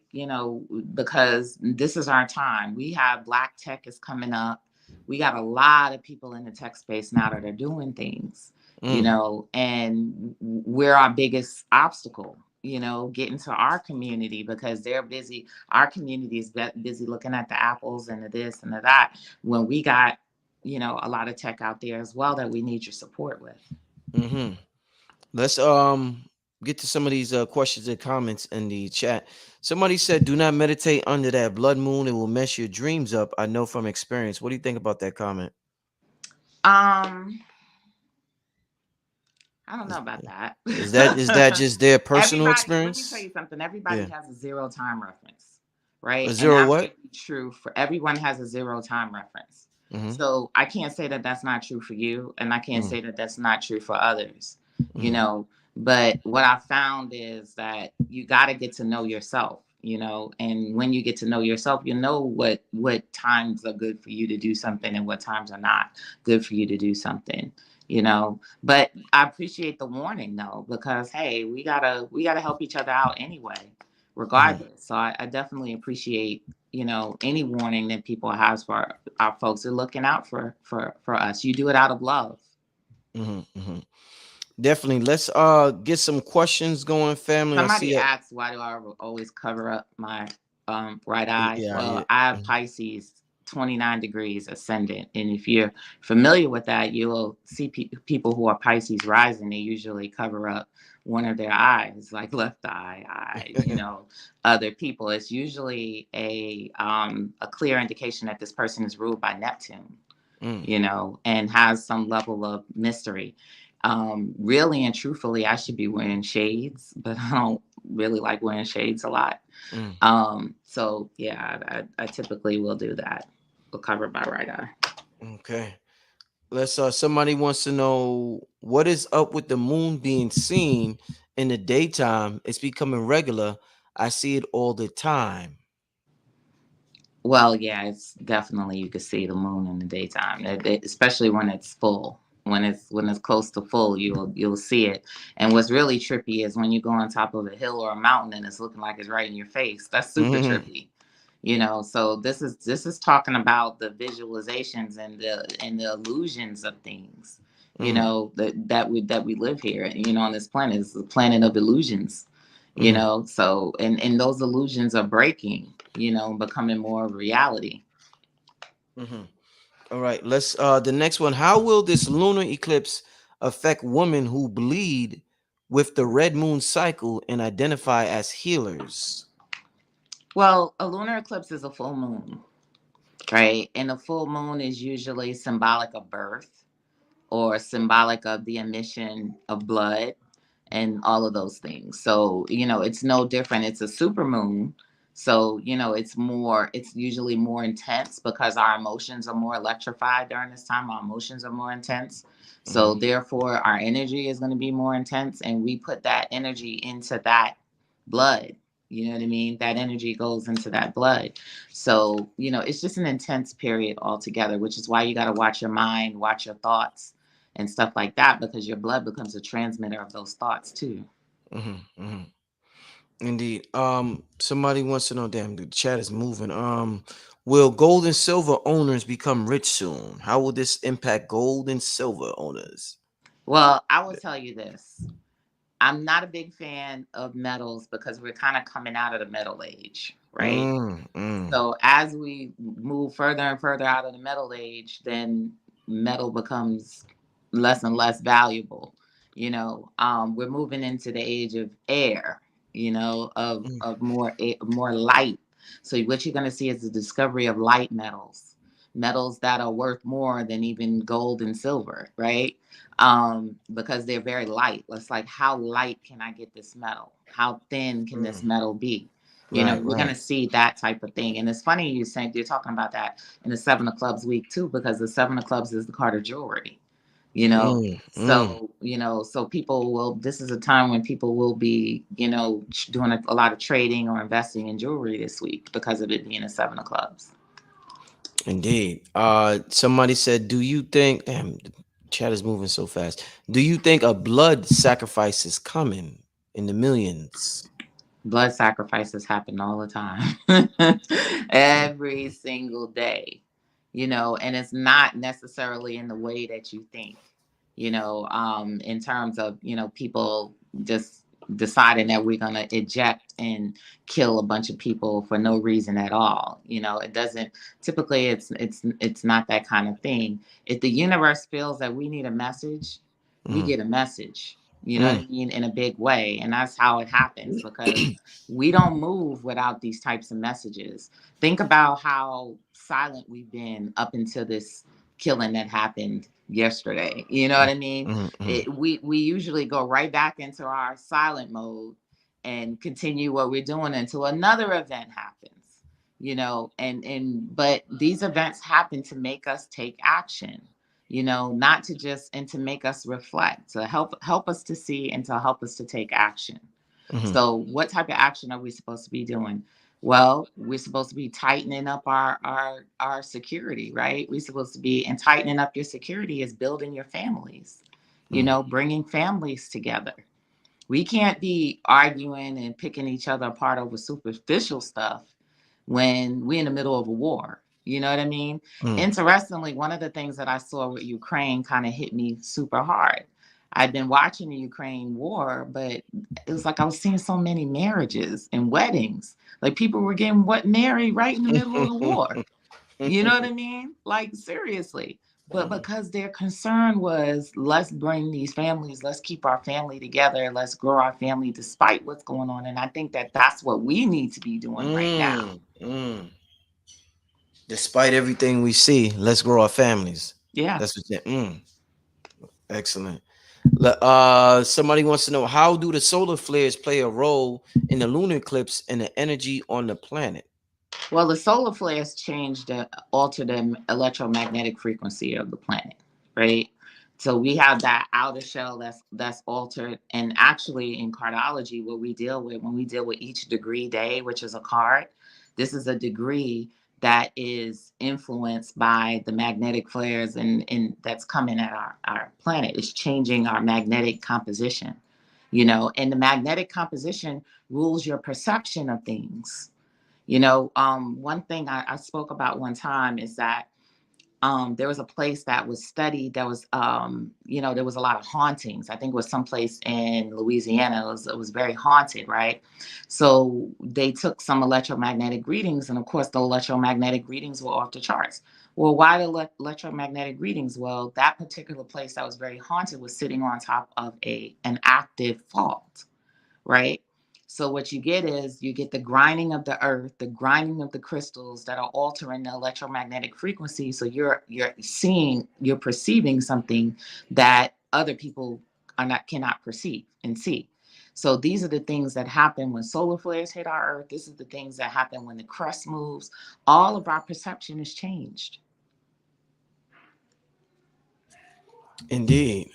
because this is our time. We have Black tech is coming up. We got a lot of people in the tech space now that are doing things, and we're our biggest obstacle, getting to our community, because they're busy. Our community is busy looking at the apples and the this and the that, when we got, a lot of tech out there as well that we need your support with.
Let's get to some of these questions and comments in the chat. Somebody said, "Do not meditate under that blood moon; it will mess your dreams up." I know from experience. What do you think about that comment?
I don't know about that.
Is that just their personal
Everybody, let me tell
experience?
you something. Everybody
Yeah,
has a zero time reference,
a
right? And
zero
that
what?
may be true for everyone. Has a zero time reference.
Mm-hmm.
So I can't say that that's not true for you, and I can't
Mm-hmm.
say that that's not true for others. You
Mm-hmm.
know, but what I found is that you got to get to know yourself. And when you get to know yourself, you know what times are good for you to do something and what times are not good for you to do something. But I appreciate the warning though, because hey, we gotta help each other out anyway, regardless. So I definitely appreciate any warning that people have for our folks. Are looking out for us. You do it out of love.
Mm-hmm. Definitely. Let's get some questions going, family. I
Somebody
see it.
asks, why do I always cover up my right eye?
Yeah, yeah.
Well, I have Pisces 29 degrees ascendant, and if you're familiar with that, you'll see people who are Pisces rising. They usually cover up one of their eyes, like left eye. Other people. It's usually a clear indication that this person is ruled by Neptune. And has some level of mystery. Really and truthfully, I should be wearing shades, but I don't really like wearing shades a lot. So yeah, I typically will do that. Will cover my right eye.
Okay. Let's somebody wants to know what is up with the moon being seen in the daytime. It's becoming regular. I see it all the time.
Well, yeah, it's definitely, you can see the moon in the daytime, especially when it's full. When it's close to full, you'll see it. And what's really trippy is when you go on top of a hill or a mountain and it's looking like it's right in your face. That's super trippy. You know, so this is talking about the visualizations and the illusions of things, you
Mm,
know, that we live here, you know, on this planet. It's a planet of illusions, you
mm,
know. So and those illusions are breaking, you know, becoming more of reality.
mhm. All right, let's the next one. How will this lunar eclipse affect women who bleed with the red moon cycle and identify as healers?
Well, a lunar eclipse is a full moon, right? And a full moon is usually symbolic of birth or symbolic of the emission of blood and all of those things. So, you know, it's no different. It's a super moon. So, you know, it's usually more intense because our emotions are more electrified during this time. Our emotions are more intense. So,
Mhm,
therefore, our energy is going to be more intense. And we put that energy into that blood. You know what I mean? That energy goes into that blood. So, you know, it's just an intense period altogether, which is why you got to watch your mind, watch your thoughts, and stuff like that, because your blood becomes a transmitter of those thoughts too.
mhm, mhm. Indeed. Somebody wants to know. Damn, the chat is moving. Will gold and silver owners become rich soon? How will this impact gold and silver owners?
Well, I will tell you this. I'm not a big fan of metals because we're kind of coming out of the metal age, right?
Mm, mm,
So as we move further and further out of the metal age, then metal becomes less and less valuable. You know, we're moving into the age of air. You know,
mm,
of more light. So what you're going to see is the discovery of light metals, metals that are worth more than even gold and silver, right? Because they're very light. It's like, how light can I get this metal? How thin can this
mm.
metal be? You know,
Right,
we're gonna
right.
see that type of thing. And it's funny you're talking about that in the Seven of Clubs week too, because the Seven of Clubs is the card of jewelry, you know.
Mm, mm.
So, you know, so people will, this is a time when people will be, you know, doing a lot of trading or investing in jewelry this week because of it being a Seven of Clubs.
Indeed. Somebody said, "Do you think?" Damn, the chat is moving so fast. Do you think a blood sacrifice is coming in the millions?
Blood sacrifices happen all the time, every single day, you know, and it's not necessarily in the way that you think, you know, in terms of, you know, people just deciding that we're going to eject and kill a bunch of people for no reason at all. You know, it doesn't, typically it's not that kind of thing. If the universe feels that we need a message, we
Mm,
get a message, you know what
mm,
I mean, in a big way. And that's how it happens, because we don't move without these types of messages. Think about how silent we've been up until this killing that happened yesterday. You know what I mean?
mm, mm,
We usually go right back into our silent mode and continue what we're doing until another event happens. You know, and but these events happen to make us take action, you know, not to just, and to make us reflect, to help us to see and to help us to take action.
mm,
So what type of action are we supposed to be doing? Well, we're supposed to be tightening up our security, right? We're supposed to be, and tightening up your security is building your families, you
mm,
know, bringing families together. We can't be arguing and picking each other apart over superficial stuff when we're in the middle of a war. You know what I mean?
mm,
Interestingly, one of the things that I saw with Ukraine kind of hit me super hard. I'd been watching the Ukraine war, but it was like I was seeing so many marriages and weddings. Like people were getting married right in the middle of the war. You know what I mean? Like seriously. But
mm.
because their concern was, let's bring these families, let's keep our family together, let's grow our family despite what's going on. And I think that that's what we need to be doing right now.
Mm, mm. Despite everything we see, let's grow our families.
Yeah.
That's what. Excellent. Somebody wants to know, how do the solar flares play a role in the lunar eclipse and the energy on the planet?
Well, the solar flares alter the electromagnetic frequency of the planet, right? So we have that outer shell that's altered. And actually, in cardology, what we deal with when we deal with each degree day, which is a card, this is a degree that is influenced by the magnetic flares and that's coming at our planet. It's changing our magnetic composition, you know, and the magnetic composition rules your perception of things. One thing I spoke about one time is that there was a place that was studied that was, there was a lot of hauntings. I think it was someplace in Louisiana. It was very haunted, right? So they took some electromagnetic readings, and of course, the electromagnetic readings were off the charts. Well, why the electromagnetic readings? Well, that particular place that was very haunted was sitting on top of an active fault, right? So what you get is you get the grinding of the earth, the grinding of the crystals that are altering the electromagnetic frequency. So you're perceiving something that other people cannot perceive and see. So these are the things that happen when solar flares hit our earth. This is the things that happen when the crust moves. All of our perception is changed.
Indeed.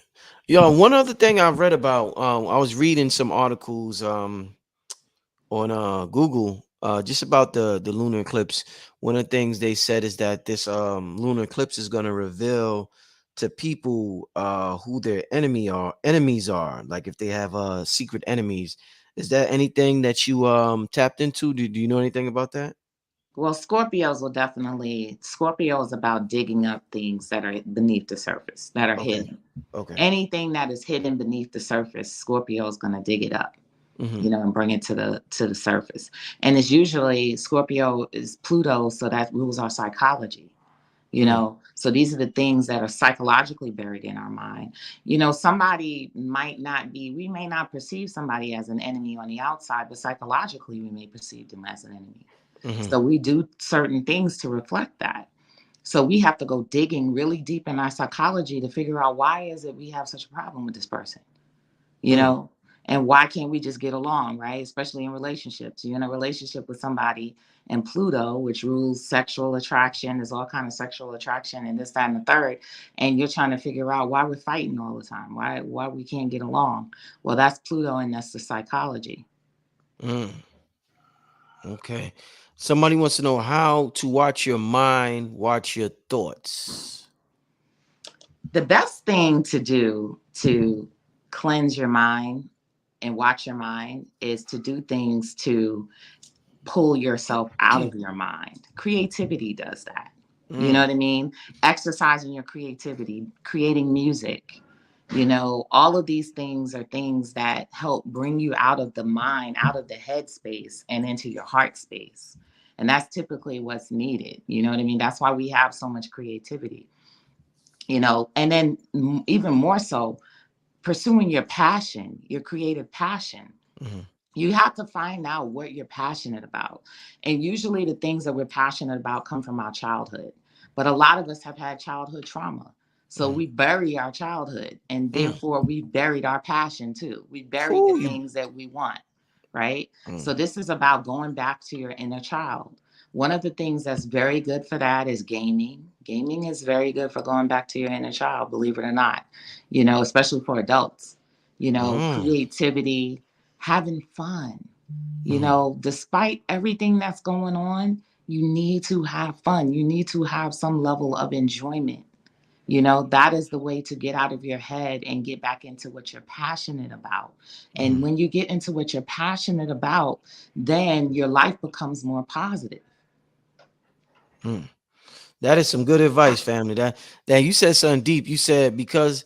Yo, one other thing I've read about, I was reading some articles on Google just about the lunar eclipse. One of the things they said is that this lunar eclipse is going to reveal to people who their enemies are, like if they have secret enemies. Is that anything that you tapped into? Do you know anything about that?
Well, Scorpio is about digging up things that are beneath the surface, that are
Okay.
hidden.
Okay.
Anything that is hidden beneath the surface, Scorpio is going to dig it up,
Hmm.
and bring it to the surface. And it's usually Scorpio is Pluto, so that rules our psychology. So these are the things that are psychologically buried in our mind. Somebody we may not perceive somebody as an enemy on the outside, but psychologically we may perceive them as an enemy.
Hmm.
So we do certain things to reflect that. So we have to go digging really deep in our psychology to figure out, why is it we have such a problem with this person, you know? And why can't we just get along, right? Especially in relationships. You're in a relationship with somebody, and Pluto, which rules sexual attraction, there's all kind of sexual attraction and this, that, and the third. And you're trying to figure out why we're fighting all the time, why we can't get along. Well, that's Pluto, and that's the psychology.
Mm. Okay. Somebody wants to know how to watch your mind, watch your thoughts.
The best thing to do to cleanse your mind and watch your mind is to do things to pull yourself out of your mind. Creativity does that. You know
Mm.
what I mean? Exercising your creativity, creating music, all of these things are things that help bring you out of the mind, out of the head space, and into your heart space. And that's typically what's needed. You know what I mean? That's why we have so much creativity, and then even more so, pursuing your passion, your creative passion.
Hmm.
You have to find out what you're passionate about. And usually the things that we're passionate about come from our childhood. But a lot of us have had childhood trauma. So
Hmm.
we bury our childhood, and
Mm.
therefore we buried our passion too. We buried the
Ooh, you.
things that we want, right?
Mm.
So this is about going back to your inner child. One of the things that's very good for that is gaming. Gaming is very good for going back to your inner child, believe it or not, especially for adults.
Mm.
Creativity, having fun.
Mhm.
Despite everything that's going on, you need to have fun. You need to have some level of enjoyment. That is the way to get out of your head and get back into what you're passionate about. And
Mhm.
when you get into what you're passionate about, then your life becomes more positive.
Mm. That is some good advice, family. That you said something deep. You said because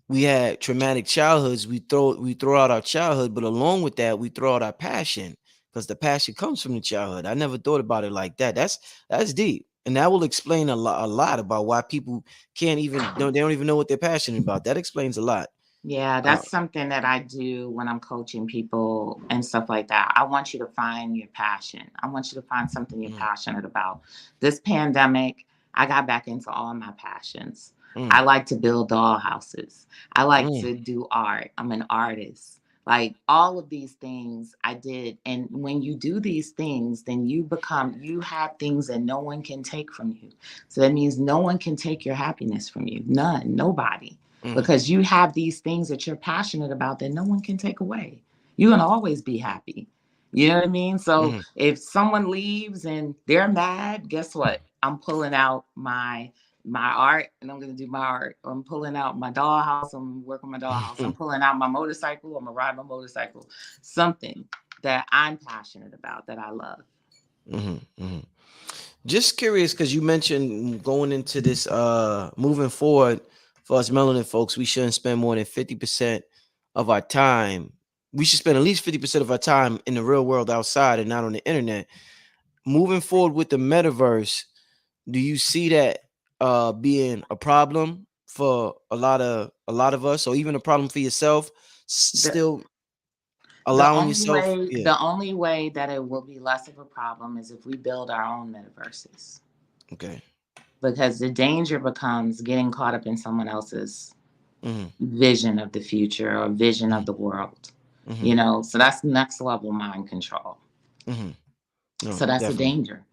we had traumatic childhoods, we throw out our childhood, but along with that, we throw out our passion because the passion comes from the childhood. I never thought about it like that. That's deep, and that will explain a lot about why people can't even they don't even know what they're passionate about. That explains a lot.
Yeah,
Uh,
that's something that I do when I'm coaching people and stuff like that. I want you to find your passion. I want you to find something you're
mm,
passionate about. This pandemic, I got back into all my passions.
mm,
I like to build doll houses. I like
mm,
to do art. I'm an artist. Like all of these things I did. And when you do these things, then you have things that no one can take from you. So that means no one can take your happiness from you. None, nobody,
mm,
because you have these things that you're passionate about that no one can take away. You're going to always be happy. You know what I mean? So
mm.
if someone leaves and they're mad, guess what? I'm pulling out my art, and I'm going to do my art. I'm pulling out my dollhouse. I'm working my dollhouse. I'm pulling out my motorcycle. I'm going to ride my motorcycle. Something that I'm passionate about, that I love.
Just curious, because you mentioned going into this, moving forward for us melanin folks, we shouldn't spend more than 50% of our time. We should spend at least 50% of our time in the real world outside and not on the internet. Moving forward with the metaverse, do you see that being a problem for a lot of us, or even a problem for yourself?
The,
Still allowing yourself, yeah.
the only way that it will be less of a problem is if we build our own metaverses.
Okay.
Because the danger becomes getting caught up in someone else's
Mm-hmm.
vision of the future or vision
Mm-hmm.
of the world.
Mm-hmm.
You know, so that's next level mind control.
Mm-hmm. No,
So that's a
definitely.
danger.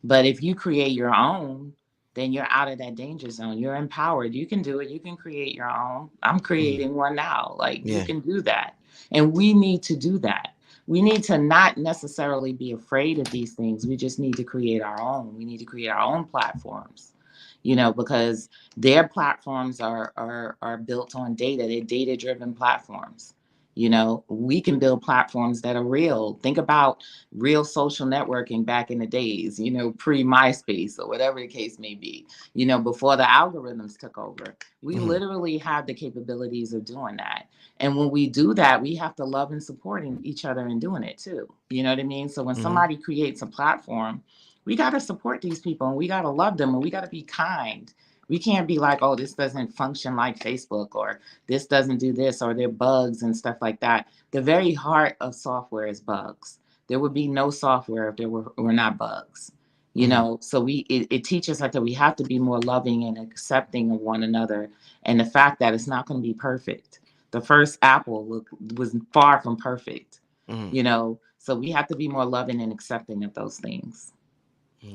But if you create your own, then you're out of that danger zone. You're empowered. You can do it. You can create your own. I'm creating one now. Like, you
Yeah.
can do that. And we need to do that. We need to not necessarily be afraid of these things. We just need to create our own. We need to create our own platforms, you know, because their platforms are built on data. They're data driven platforms. You know, we can build platforms that are real. Think about real social networking back in the days, you know, pre MySpace or whatever the case may be, you know, before the algorithms took over. We
Mm-hmm.
literally have the capabilities of doing that. And when we do that, we have to love and support each other in doing it too. You know what I mean? So when somebody creates a platform, we got to support these people and we got to love them and we got to be kind. We can't be like, oh, this doesn't function like Facebook, or this doesn't do this, or there are bugs and stuff like that. The very heart of software is bugs. There would be no software if there were not bugs. You know, so it teaches us that we have to be more loving and accepting of one another, and the fact that it's not going to be perfect. The first Apple was far from perfect.
Mm-hmm.
You know, so we have to be more loving and accepting of those things.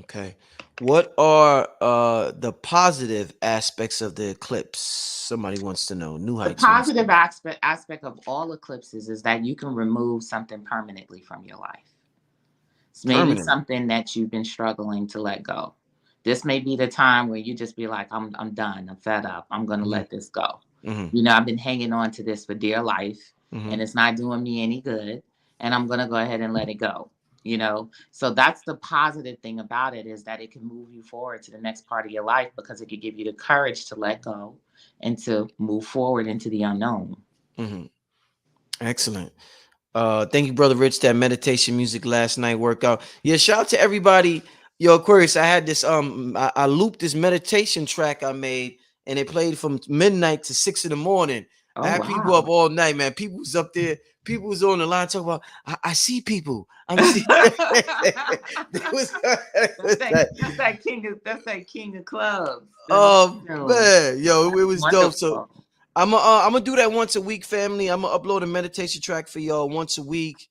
Okay. What are the positive aspects of the eclipse? Somebody wants to know. New
The
Heights wants to
positive
know.
aspect of all eclipses is that you can remove something permanently from your life. It's maybe
Permanently.
something that you've been struggling to let go. This may be the time where you just be like, I'm done. I'm fed up. I'm going to
Mm-hmm.
let this go.
Mm-hmm.
You know, I've been hanging on to this for dear life
Mm-hmm.
and it's not doing me any good. And I'm going to go ahead and let it go. You know, so that's the positive thing about it, is that it can move you forward to the next part of your life because it could give you the courage to let go and to move forward into the unknown.
Mm-hmm. Excellent. Thank you, Brother Rich. That meditation music last night workout. Yeah, shout out to everybody. Yo, Aquarius, I had this I looped this meditation track I made, and it played from midnight to 6 in the morning. I
Oh,
had people up
wow.
all night, man. People was up there, people was on the line talking about I see people. I'm
that's
see it was, it was like,
that's that king of clubs.
oh
No,
man, yo, it
that's
was dope. So
wonderful.
I'm gonna do that once a week, family. I'm gonna upload a meditation track for y'all once a week.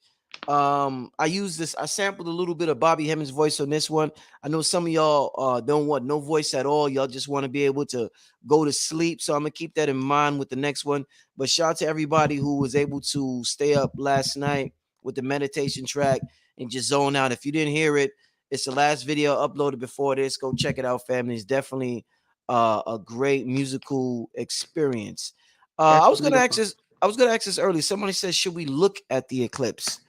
I sampled a little bit of Bobby Hemmings' voice on this one. I know some of y'all don't want no voice at all. Y'all just want to be able to go to sleep. So I'm gonna keep that in mind with the next one. But shout out to everybody who was able to stay up last night with the meditation track and just zone out. If you didn't hear it, it's the last video uploaded before this. Go check it out, family. It's definitely a great musical experience. I
That's
was gonna ask
beautiful.
this. I was gonna ask this earlier. Somebody said, should we look at the eclipse?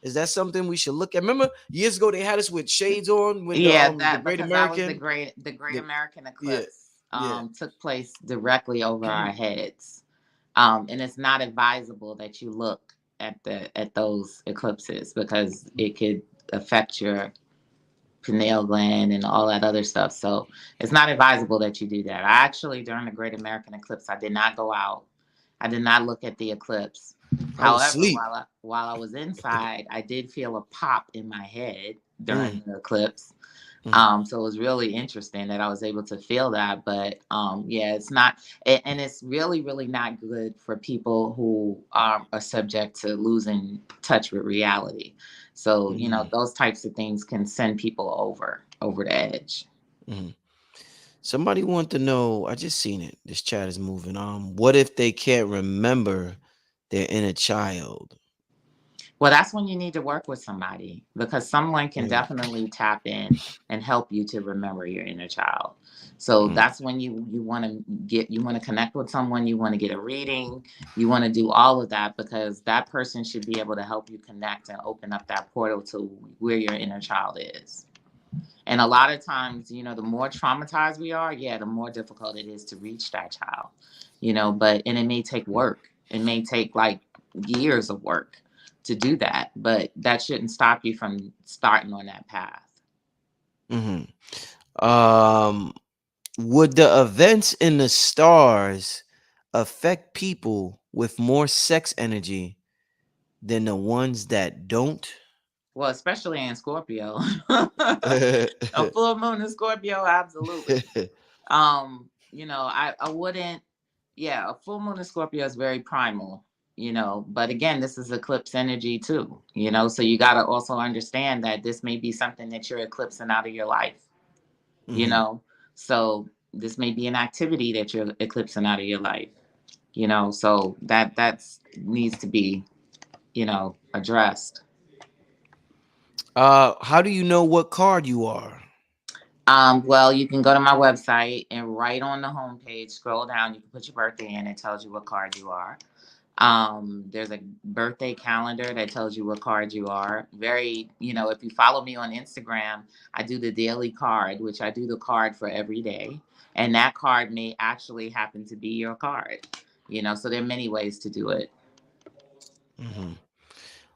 Is that something we should look at? Remember years ago they had us with shades on when
Yeah,
the
that
Great
because that was
American.
the Great
The,
American
yeah,
eclipse
yeah.
took place directly over our heads. And it's not advisable that you look at those eclipses because it could affect your pineal gland and all that other stuff. So it's not advisable that you do that. I actually, during the Great American Eclipse, I did not go out. I did not look at the eclipse.
I was
However,
asleep.
while I was inside, I did feel a pop in my head
Mm,
during the eclipse.
mm,
So it was really interesting that I was able to feel that. But yeah, it's not, and it's really, really not good for people who are subject to losing touch with reality. So, you know,
mm,
those types of things can send people over the edge.
mm. Somebody want to know. I just seen it. This chat is moving. What if they can't remember their inner child?
Well, that's when you need to work with somebody, because someone can definitely tap in and help you to remember your inner child. So that's when you want to connect with someone, you want to get a reading, you want to do all of that, because that person should be able to help you connect and open up that portal to where your inner child is. And a lot of times, the more traumatized we are, the more difficult it is to reach that child, and it may take work. It may take like years of work to do that, but that shouldn't stop you from starting on that path.
Would the events in the stars affect people with more sex energy than the ones that don't?
Well, especially in Scorpio. A full moon in Scorpio, absolutely. I wouldn't, a full moon in Scorpio is very primal, but again, this is eclipse energy too, so you got to also understand that this may be something that you're eclipsing out of your life, so this may be an activity that you're eclipsing out of your life, so that's needs to be, addressed.
How do you know what card you are?
Well, you can go to my website, and right on the homepage, scroll down, you can put your birthday in. It tells you what card you are. There's a birthday calendar that tells you what card you are. Very, if you follow me on Instagram, I do the daily card, which I do the card for every day. And that card may actually happen to be your card, so there are many ways to do it.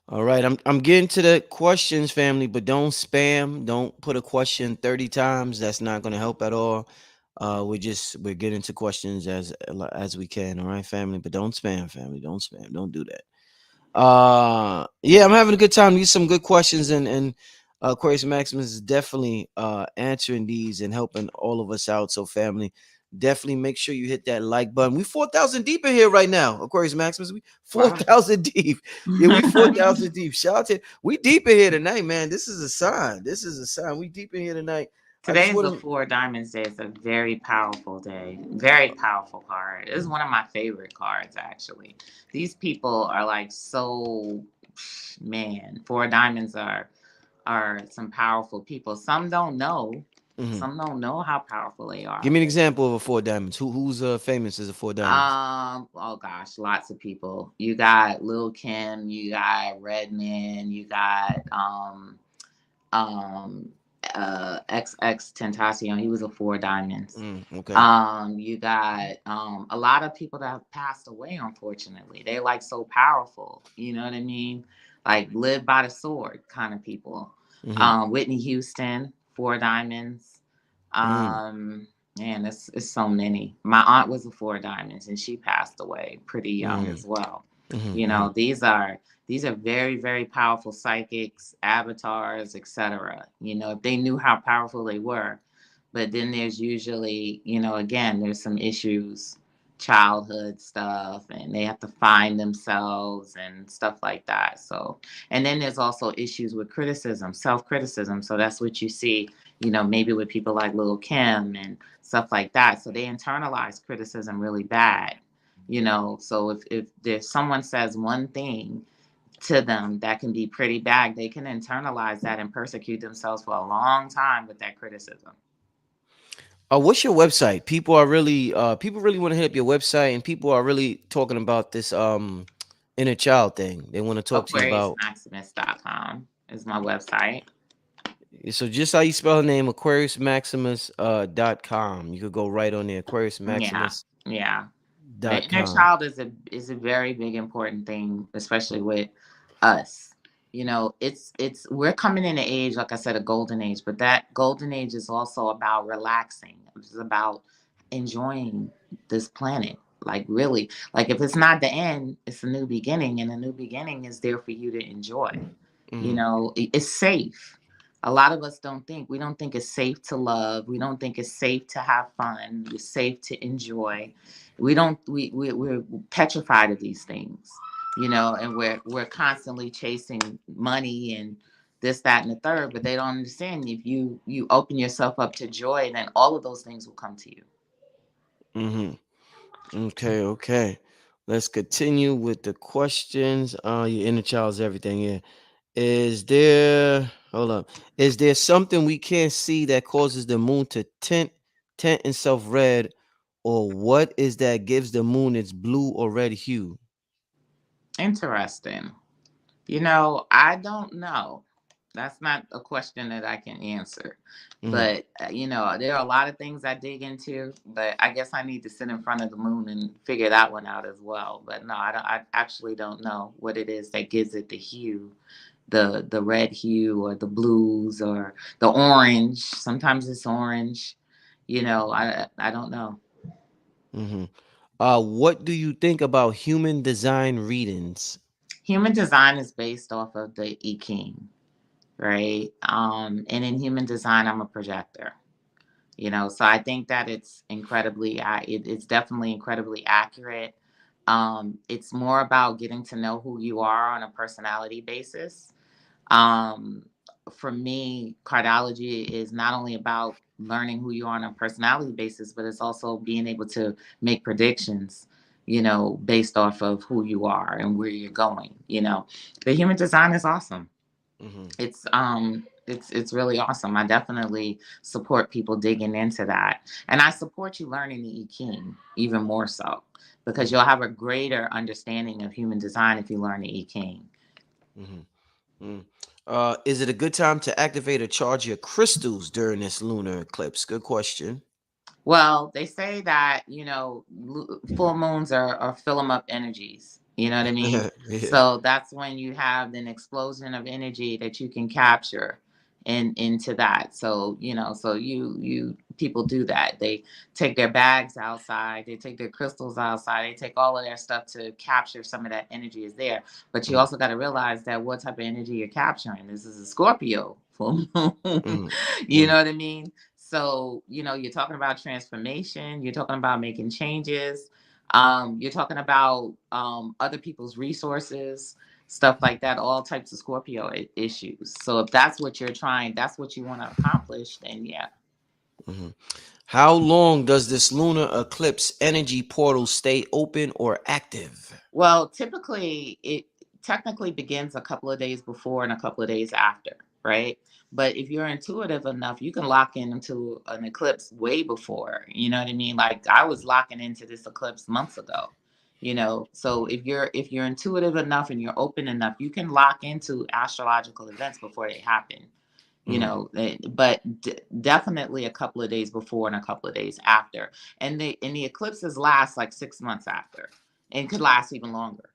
All right, I'm getting to the questions, family, but don't spam. Don't put a question 30 times. That's not going to help at all. We're getting to questions as we can. All right, family, but don't spam, family. Don't spam. Don't do that. Yeah, I'm having a good time. These some good questions, and Aquarius Maximus is definitely answering these and helping all of us out. So, family, definitely make sure you hit that like button. We 4,000 deep in here right now, Aquarius Maximus. We 4,000 deep. Yeah, we 4,000 deep. Shout out to we deep in here tonight, man. This is a sign. This is a sign. We deep in here tonight.
Today is the Four Diamonds Day. It's a very powerful day. Very powerful card. It's one of my favorite cards, actually. These people are like so, man. Four Diamonds are some powerful people. Some don't know. Some don't know how powerful they are.
Give me an example of a Four Diamonds. Who's famous as a Four Diamonds?
Oh gosh, lots of people. You got Lil Kim. You got Redman. You got XX Tentacion. He was a Four Diamonds.
Okay.
You got a lot of people that have passed away, unfortunately. They're like so powerful, you know what I mean? Like live by the sword kind of people. Whitney Houston, Four Diamonds. Man, it's so many. My aunt was a Four Diamonds, and she passed away pretty young as well. These are very, very powerful psychics, avatars, etc. If they knew how powerful they were. But then there's usually, again, there's some issues, childhood stuff, and they have to find themselves and stuff like that. So, and then there's also issues with criticism, self-criticism. So that's what you see, maybe with people like Lil Kim and stuff like that. So they internalize criticism really bad. So if there's someone says one thing to them that can be pretty bad, they can internalize that and persecute themselves for a long time with that criticism.
What's your website? People really want to hit up your website, and people are really talking about this inner child thing. They want to talk to you about
AquariusMaximus.com is my website.
So just how you spell her name, AquariusMaximus.com. You could go right on there, Aquarius Maximus.
Yeah. The inner child is a very big important thing, especially with us. We're coming in an age, like I said, a golden age, but that golden age is also about relaxing. It's about enjoying this planet. Like really, like if it's not the end, it's a new beginning, and a new beginning is there for you to enjoy. It's safe. A lot of us we don't think it's safe to love. We don't think it's safe to have fun. It's safe to enjoy. We're petrified of these things. And we're constantly chasing money and this, that, and the third, but they don't understand if you open yourself up to joy, then all of those things will come to you.
Okay. Let's continue with the questions. Your inner child is everything. Yeah. Is there, hold up, is there something we can't see that causes the moon to tint itself red, or what is that gives the moon its blue or red hue?
Interesting. I don't know. That's not a question that I can answer.
Mhm.
But, there are a lot of things I dig into, but I guess I need to sit in front of the moon and figure that one out as well. But no, I actually don't know what it is that gives it the hue, the red hue or the blues or the orange. Sometimes it's orange. I don't know.
Mhm. What do you think about human design readings?
Human design is based off of the I Ching, right? And in human design, I'm a projector. So I think that it's definitely incredibly accurate. It's more about getting to know who you are on a personality basis. um, for me, cardiology is not only about learning who you are on a personality basis, but it's also being able to make predictions, based off of who you are and where you're going. The human design is awesome.
Mhm.
It's really awesome. I definitely support people digging into that. And I support you learning the I Ching even more so, because
Mhm.
you'll have a greater understanding of human design if you learn the I Ching.
Mhm. Mm. Is it a good time to activate or charge your crystals during this lunar eclipse? Good question.
Well, they say that, full moons are fill 'em up energies. You know what I mean?
Yeah.
So that's when you have an explosion of energy that you can capture into that. So, so you people do that. They take their bags outside, they take their crystals outside, they take all of their stuff to capture some of that energy is there. But you
Mhm.
also got to realize that what type of energy you're capturing. This is a Scorpio full moon.
Mhm.
You know what I mean? So, you're talking about transformation, you're talking about making changes, you're talking about other people's resources, stuff like that, all types of Scorpio issues. So, if that's what you're trying, that's what you want to accomplish, then yeah.
Mhm. How long does this lunar eclipse energy portal stay open or active?
Well, typically, it technically begins a couple of days before and a couple of days after, right? But if you're intuitive enough, you can lock into an eclipse way before. You know what I mean? Like I was locking into this eclipse months ago. So if you're intuitive enough and you're open enough, you can lock into astrological events before they happen.
Mhm.
But definitely a couple of days before and a couple of days after, and the eclipses last like 6 months after, and could last even longer.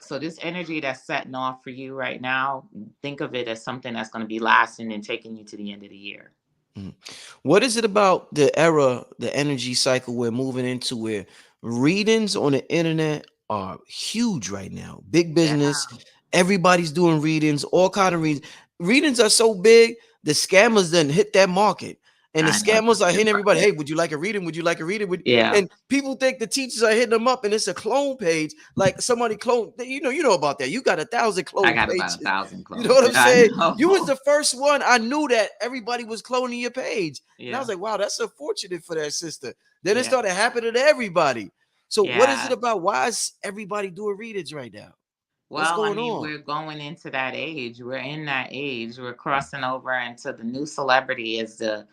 So this energy that's setting off for you right now, think of it as something that's going to be lasting and taking you to the end of the year.
Mhm. What is it about the era, the energy cycle we're moving into where readings on the internet are huge right now? Big
Yeah,
business, everybody's doing readings, all kind of readings. Readings are so big, the scammers then hit that market. And the
I know.
scammers are hitting everybody. Hey, would you like a reading? Would you like a reading?
Yeah,
And people think the teachers are hitting them up, and it's a clone page. Like somebody clone. You know about that. You got 1,000
I
clone
got about
pages.
1,000
You know
clones.
what I'm
Yeah, I
saying? You was
know.
the first one. I knew that everybody was cloning your page. And I was
Yeah,
like, wow, that's unfortunate for that sister. Then it
yeah,
started happening to everybody. So what is it
yeah.
about? Why is everybody doing readings right now? What's
Well, I
going
mean,
on?
we're going into that age. We're in that age. We're crossing over into the new celebrity as the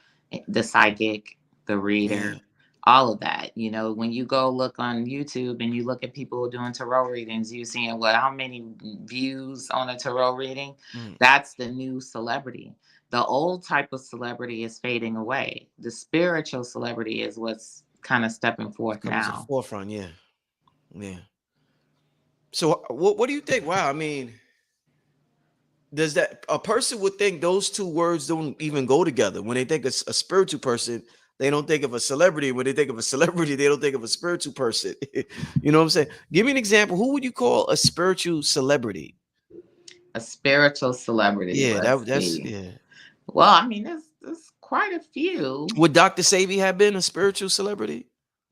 psychic, the
Yeah.
reader, all of that. When you go look on YouTube and you look at people doing tarot readings, you're seeing how many views on a tarot reading.
Mm.
That's the new celebrity. The old type of celebrity is fading away. The spiritual celebrity is what's kind of stepping forth
Comes to the
now.
forefront. Yeah. Yeah. So what do you think? Wow. I mean, does that a person would think those two words don't even go together? When they think of a spiritual person, they don't think of a celebrity. When they think of a celebrity, they don't think of a spiritual person. You know what I'm saying? Give me an example. Who would you call a spiritual celebrity?
A spiritual celebrity.
Yeah,
Let's
that's
see.
yeah.
Well, I mean, there's quite a few.
Would Dr. Sabi have been a spiritual celebrity?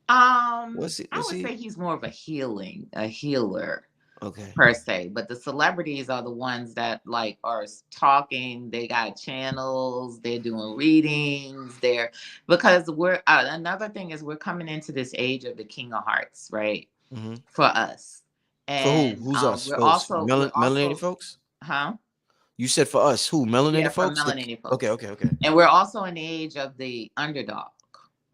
Was
I would
he?
say he's more of a healer
Okay.
per se, but the celebrities are the ones that like are talking. They got channels. They're doing readings. Because we're another thing is we're coming into this age of the King of Hearts, right? for us.
For who?
And
Who's us?
we're
For us?
also, we're
Melanated
also,
folks?
huh?
You said for us. Who?
Yeah,
Melanated
for
folks?
melanated
Okay,
folks.
okay, okay.
And we're also in the age of the underdog,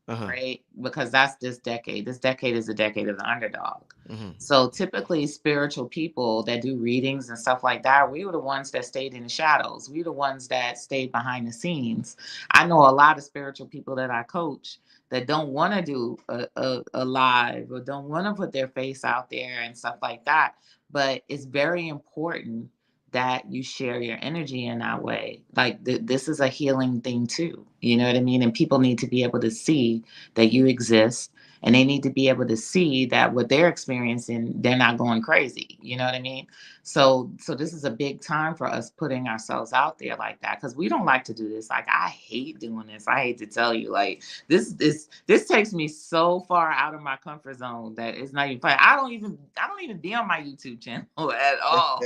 Uh-huh.
right? Because that's this decade. This decade is the decade of the underdog.
Mm-hmm.
So typically, spiritual people that do readings and stuff like that, we were the ones that stayed in the shadows. We were the ones that stayed behind the scenes. I know a lot of spiritual people that I coach that don't want to do a live or don't want to put their face out there and stuff like that. But it's very important that you share your energy in that way. Like this is a healing thing too. You know what I mean? And people need to be able to see that you exist, and they need to be able to see that what they're experiencing, they're not going crazy. You know what I mean? So this is a big time for us putting ourselves out there like that, because we don't like to do this. Like, I hate doing this. I hate to tell you, like, this takes me so far out of my comfort zone that it's not even funny. I don't even be on my YouTube channel at all.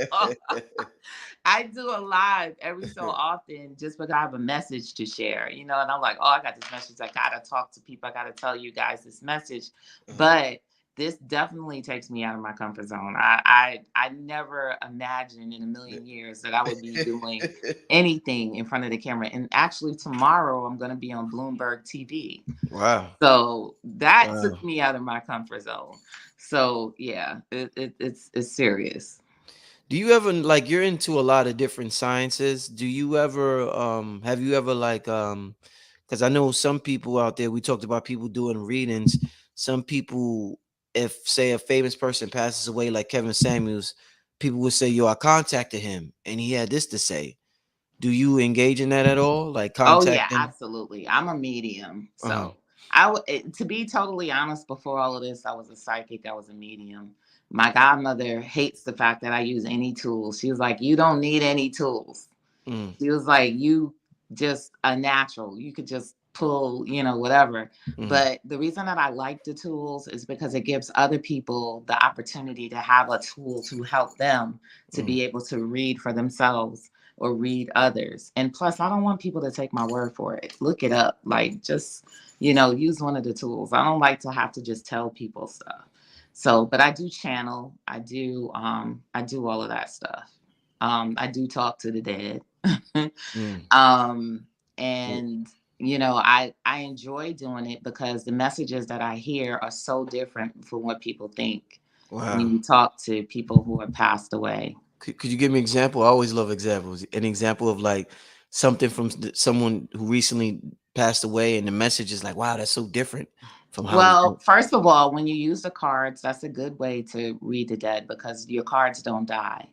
I do a live every so often just because I have a message to share, and I'm like, oh, I got this message. I gotta talk to people. I gotta tell you guys this message. But this definitely takes me out of my comfort zone. I never imagined in a million years that I would be doing anything in front of the camera. And actually, tomorrow I'm going to be on Bloomberg TV.
Wow.
So that took me out of my comfort zone. So yeah, it's serious.
Do you ever, like, you're into a lot of different sciences? Do you ever have you ever, like, because I know some people out there, we talked about people doing readings. Some people, if say a famous person passes away like Kevin Samuels, people would say, yo, I contacted him and he had this to say. Do you engage in that at all? Like
Oh yeah,
contacting?
absolutely. I'm a medium.
Uh-huh.
So to be totally honest, before all of this, I was a psychic. I was a medium. My godmother hates the fact that I use any tools. She was like, you don't need any tools.
Mm.
She was like, you just a natural. You could just pull, whatever. But the reason that I like the tools is because it gives other people the opportunity to have a tool to help them to be able to read for themselves or read others. And plus, I don't want people to take my word for it. Look it up. Like, just, use one of the tools. I don't like to have to just tell people stuff. So, but I do channel. I do all of that stuff. I do talk to the dead. And I enjoy doing it because the messages that I hear are so different from what people think.
Wow.
When you talk to people who have passed away.
Could you give me an example? I always love examples. An example of like something from someone who recently passed away, and the message is like, wow, that's so different from how.
Well, first of all, when you use the cards, that's a good way to read the dead because your cards don't die.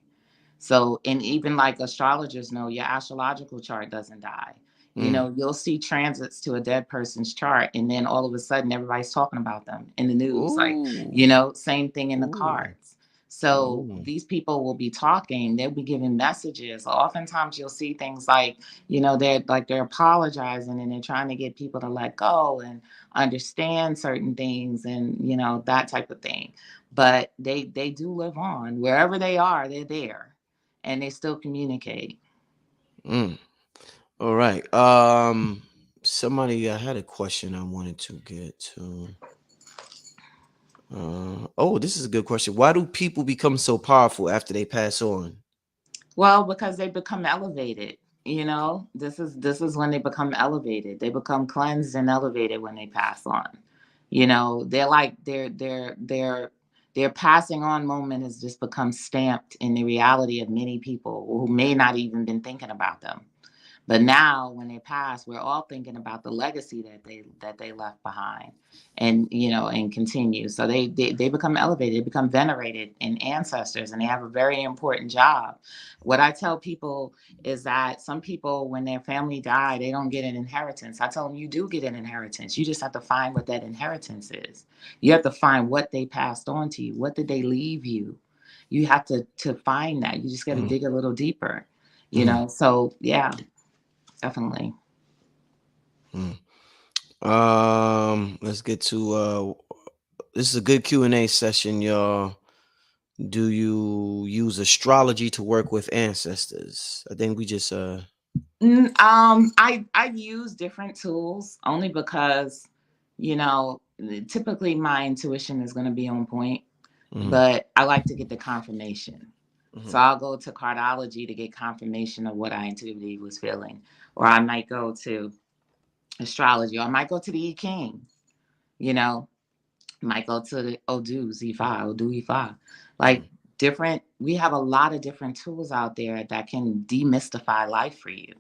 So, and even like astrologers know, your astrological chart doesn't die. You'll see transits to a dead person's chart, and then all of a sudden everybody's talking about them in the news.
Ooh.
Like, same thing in the
Ooh.
cards. So
Ooh.
these people will be talking, they'll be giving messages. Oftentimes you'll see things like, they're apologizing and they're trying to get people to let go and understand certain things and, that type of thing. But they do live on. Wherever they are, they're there. And they still communicate.
All right. Somebody, I had a question I wanted to get to. This is a good question. Why do people become so powerful after they pass on?
Well, because they become elevated. This is when they become elevated. They become cleansed and elevated when they pass on. They're like their passing on moment has just become stamped in the reality of many people who may not even been thinking about them. But now when they pass, we're all thinking about the legacy that they left behind and, and continue. So they become elevated, they become venerated and ancestors, and they have a very important job. What I tell people is that some people, when their family die, they don't get an inheritance. I tell them, you do get an inheritance. You just have to find what that inheritance is. You have to find what they passed on to you. What did they leave you? You have to find that. You just got to dig a little deeper, So yeah. Definitely.
Let's get to this is a good Q&A session, y'all. Do you use astrology to work with ancestors? I think we just
I use different tools only because typically my intuition is going to be on point. but I like to get the confirmation.
Mm-hmm.
So I'll go to cardology to get confirmation of what I intuitively was feeling. Or I might go to astrology, or I might go to the I Ching, you know, might go to the Odu Z5, Odu E5. Like we have a lot of different tools out there that can demystify life for you.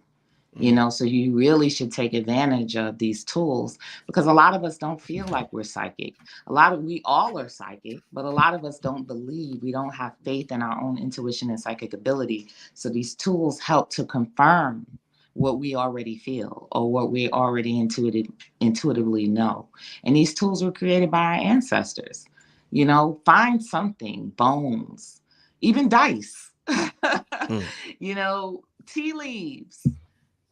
You know, so you really should take advantage of these tools, because a lot of us don't feel like we're psychic. We all are psychic, but a lot of us don't believe, we don't have faith in our own intuition and psychic ability. So these tools help to confirm what we already feel or what we already intuitively know. And these tools were created by our ancestors. You know, find something, bones, even dice, you know, tea leaves,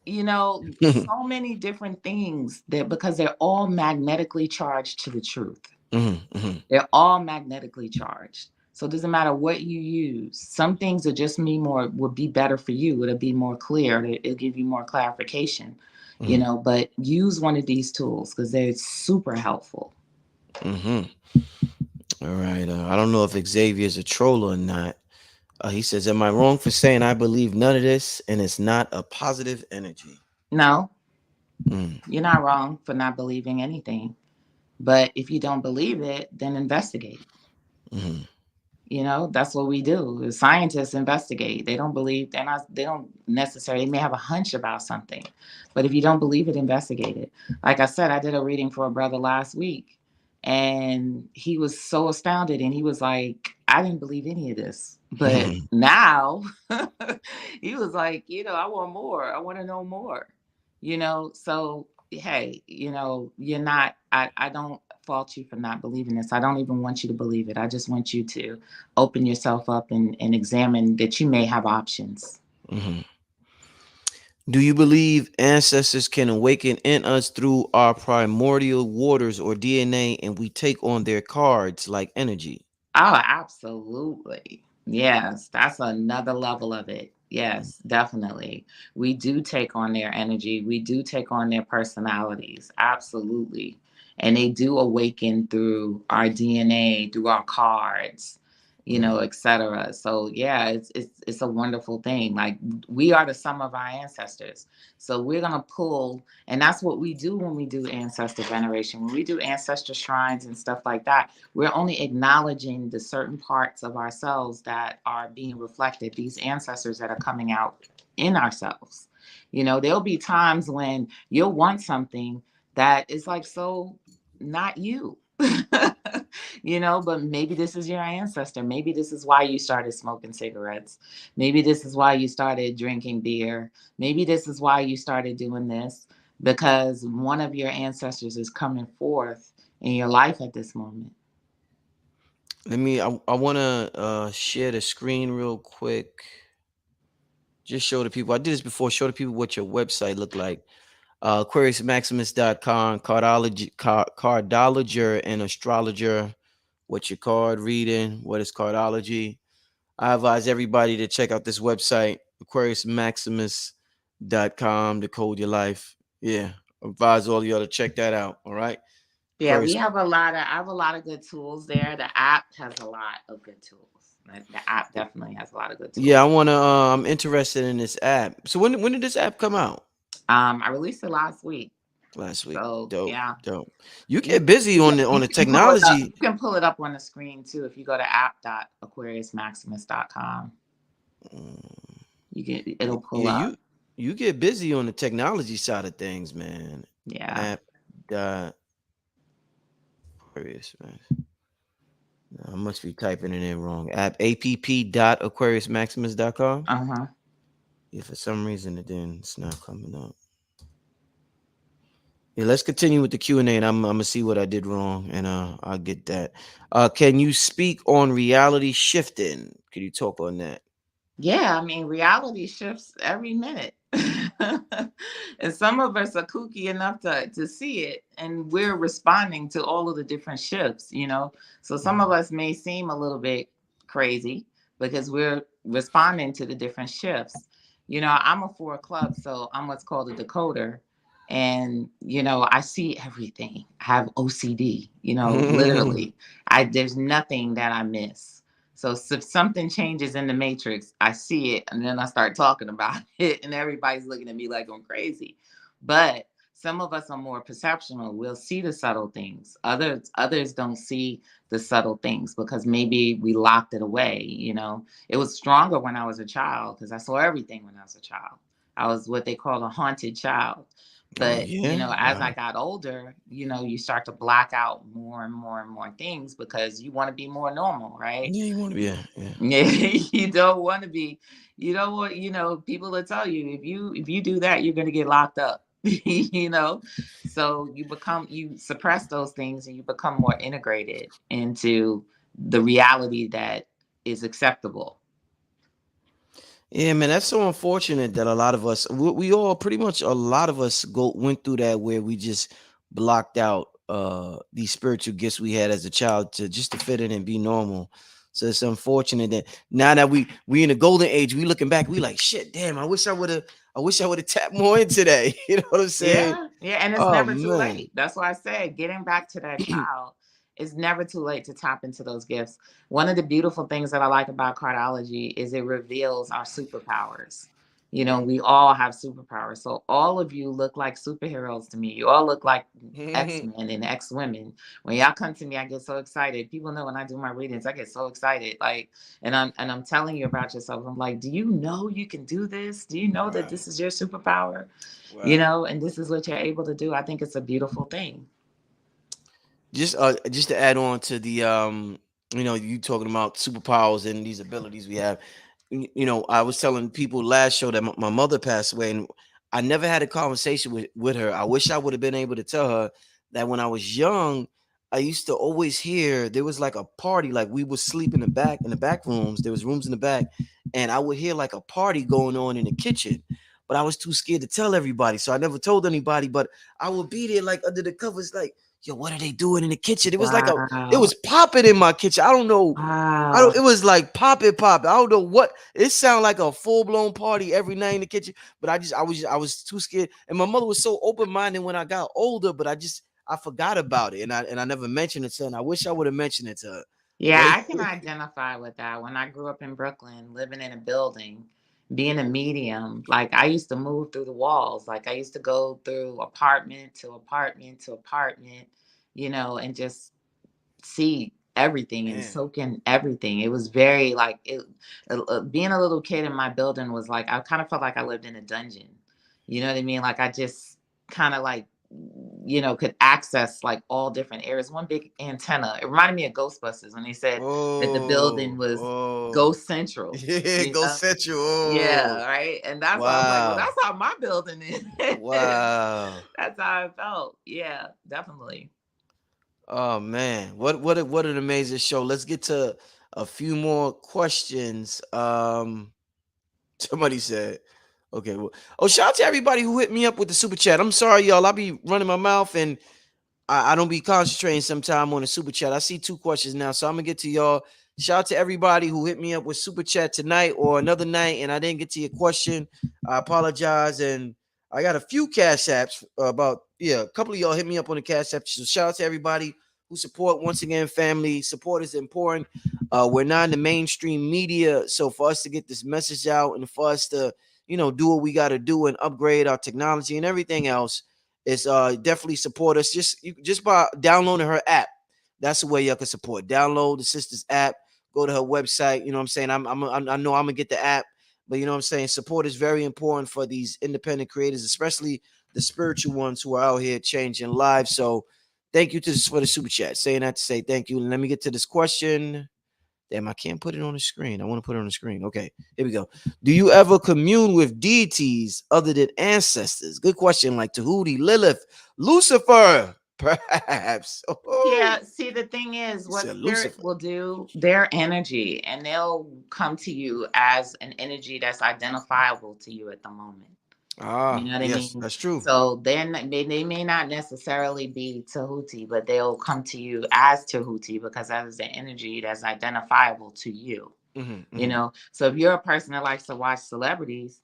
you know, so many different things, that because they're all magnetically charged to the truth. They're all magnetically charged. So it doesn't matter what you use. Some things are just would be better for you. It'll be more clear. It'll give you more clarification, you know, but use one of these tools because they're super helpful.
All right. I don't know if Xavier's a troll or not. He says, am I wrong for saying I believe none of this and it's not a positive energy?
No, you're not wrong for not believing anything. But if you don't believe it, then investigate. You know, that's what we do. Scientists investigate. They don't believe, they don't necessarily, they may have a hunch about something. But if you don't believe it, investigate it. Like I said, I did a reading for a brother last week, and he was so astounded, and he was like, I didn't believe any of this. But now he was like, you know, I want more. I want to know more. You know, so hey, you know, you're not, I don't fault you for not believing this. I don't even want you to believe it. I just want you to open yourself up and examine that you may have options.
Do you believe ancestors can awaken in us through our primordial waters or DNA and we take on their cards like energy?
Oh, absolutely. Yes, that's another level of it. Yes, definitely. We do take on their energy. We do take on their personalities. Absolutely. And they do awaken through our DNA, through our cards, you know, etc. So yeah, it's a wonderful thing. Like, we are the sum of our ancestors. So we're gonna pull, and that's what we do when we do ancestor veneration. When we do ancestor shrines and stuff like that, we're only acknowledging the certain parts of ourselves that are being reflected, these ancestors that are coming out in ourselves. You know, there'll be times when you'll want something that is like so not you. You know, but maybe this is your ancestor. Maybe this is why you started smoking cigarettes. Maybe this is why you started drinking beer. Maybe this is why you started doing this, because one of your ancestors is coming forth in your life at this moment.
I want to share the screen real quick. Just show the people. I did this before. Show the people what your website looked like. AquariusMaximus.com, cardologer and astrologer. What's your card reading? What is cardology? I advise everybody to check out this website, AquariusMaximus.com, to code your life. Yeah, I advise all of y'all to check that out. All right.
Yeah,
Aquarius.
I have a lot of good tools there. The app has a lot of good tools. The app definitely has a lot of good tools.
Yeah, I'm interested in this app. So when did this app come out?
I released it last week. So,
Dope.
yeah.
Dope. You get busy on the technology.
You can pull it up on the screen too if you go to app.aquariusmaximus.com. It'll pull up.
You get busy on the technology side of things, man.
Yeah.
Aquarius, man. I must be typing it in wrong. app.aquariusmaximus.com. Yeah, for some reason it's not coming up. Yeah, let's continue with the Q&A, and I'm gonna see what I did wrong, and I'll get that. Can you speak on reality shifting? Can you talk on that?
Yeah, I mean, reality shifts every minute. And some of us are kooky enough to see it, and we're responding to all of the different shifts, you know. So some of us may seem a little bit crazy because we're responding to the different shifts. You know, I'm a 4 club, so I'm what's called a decoder. And, you know, I see everything. I have OCD, you know, literally. There's nothing that I miss. So if something changes in the matrix, I see it and then I start talking about it and everybody's looking at me like I'm crazy. But some of us are more perceptional. We'll see the subtle things. Others don't see the subtle things because maybe we locked it away, you know. It was stronger when I was a child because I saw everything when I was a child. I was what they call a haunted child.
Oh
But, you
yeah.
know, as I got older, you know, you start to block out more and more and more things because you want to be more normal, right?
Yeah, you want to be. Yeah, yeah.
Yeah, you don't want to be, you don't want, you know, people will tell you if you do that, you're going to get locked up, you know? So you suppress those things and you become more integrated into the reality that is acceptable.
Yeah, man, that's so unfortunate that a lot of us, we all pretty much, a lot of us went through that where we just blocked out these spiritual gifts we had as a child to just to fit in and be normal. So it's unfortunate that now that we in the golden age, we looking back, we like shit. Damn, I wish I would have tapped more into that. You know what I'm saying?
Yeah, yeah, and it's
Oh
never too
man.
late. That's why I said getting back to that child is never too late to tap into those gifts. One of the beautiful things that I like about cardology is it reveals our superpowers. You know, we all have superpowers. So all of you look like superheroes to me. You all look like X-Men and X-women. When y'all come to me, I get so excited. People know when I do my readings, I get so excited. Like, and I'm telling you about yourself. I'm like, do you know you can do this? Do you know that
Wow.
this is your superpower? You
Wow.
know, and this is what you're able to do. I think it's a beautiful thing.
Just to add on to the you know, you talking about superpowers and these abilities we have. You know, I was telling people last show that my mother passed away, and I never had a conversation with her. I wish I would have been able to tell her that when I was young, I used to always hear there was like a party, like we would sleep in the back rooms. There was rooms in the back, and I would hear like a party going on in the kitchen. But I was too scared to tell everybody, so I never told anybody. But I would be there like under the covers, like, yo, what are they doing in the kitchen? It was like it
Wow.
was popping in my kitchen. I don't know.
Wow.
It was like popping. I don't know what. It sounded like a full blown party every night in the kitchen. But I was too scared. And my mother was so open minded when I got older. But I forgot about it, and I never mentioned it to her. And I wish I would have mentioned it to her.
Yeah,
But
I can identify with that. When I grew up in Brooklyn, living in a building, being a medium, like I used to move through the walls. Like I used to go through apartment to apartment to apartment, you know, and just see everything and
man,
soak in everything. It was very like being a little kid in my building was like I kind of felt like I lived in a dungeon. You know what I mean? Like I just kind of like, you know, could access like all different areas. One big antenna. It reminded me of Ghostbusters when they said that the building was
oh,
Ghost Central.
yeah,
You
go
know?
central.
Yeah,
Oh,
right. And that's why I was like, well,
wow,
that's how my building is.
wow.
That's how I felt. Yeah, definitely.
Oh man, what an amazing show. Let's get to a few more questions. Somebody said, okay, well, oh, shout out to everybody who hit me up with the super chat. I'm sorry, y'all. I'll be running my mouth and I don't be concentrating sometime on the super chat. I see two questions now, so I'm gonna get to y'all. Shout out to everybody who hit me up with super chat tonight or another night, and I didn't get to your question. I apologize, and I got a few cash apps about a couple of y'all hit me up on the cash app. So shout out to everybody who support. Once again, family support is important. We're not in the mainstream media, so for us to get this message out and for us to do what we got to do and upgrade our technology and everything else is definitely support us just by downloading her app. That's the way y'all can support. Download the sister's app. Go to her website. You know what I'm saying? I know I'm gonna get the app, but you know what I'm saying. Support is very important for these independent creators, especially the spiritual ones who are out here changing lives. So, thank you for the super chat. Saying that to say thank you. And let me get to this question. Damn, I can't put it on the screen. I want to put it on the screen. Okay, here we go. Do you ever commune with deities other than ancestors? Good question. Like Tahuti, Lilith, Lucifer, perhaps.
Yeah,
Oh,
see, the thing is,
he
what
said
spirit
Lucifer.
will do, their energy, and they'll come to you as an energy that's identifiable to you at the moment. You
Ah,
know what I
yes,
mean?
that's true.
So they may not necessarily be Tahuti, but they'll come to you as Tahuti because that is the energy that's identifiable to you.
Mm-hmm,
You
mm-hmm.
know, so if you're a person that likes to watch celebrities,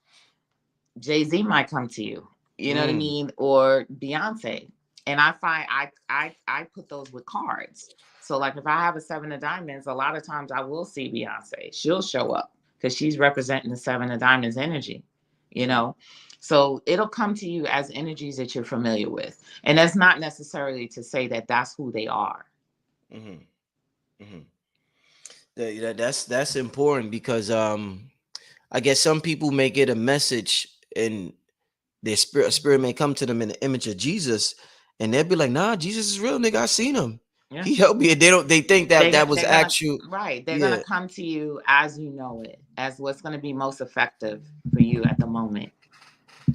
Jay-Z might come to you. You know what I mean? Or Beyonce. And I find I put those with cards. So like if I have a 7 of diamonds, a lot of times I will see Beyonce. She'll show up because she's representing the 7 of diamonds energy, you know? So it'll come to you as energies that you're familiar with. And that's not necessarily to say that that's who they are.
That's important because I guess some people may get a message and their spirit, a spirit may come to them in the image of Jesus, and they'll be like, "Nah, Jesus is real, nigga. I seen him.
Yeah.
He helped me." And they think that that was
They're gonna,
actual.
right. They're
Yeah.
gonna come to you as you know it, as what's gonna be most effective for you at the moment.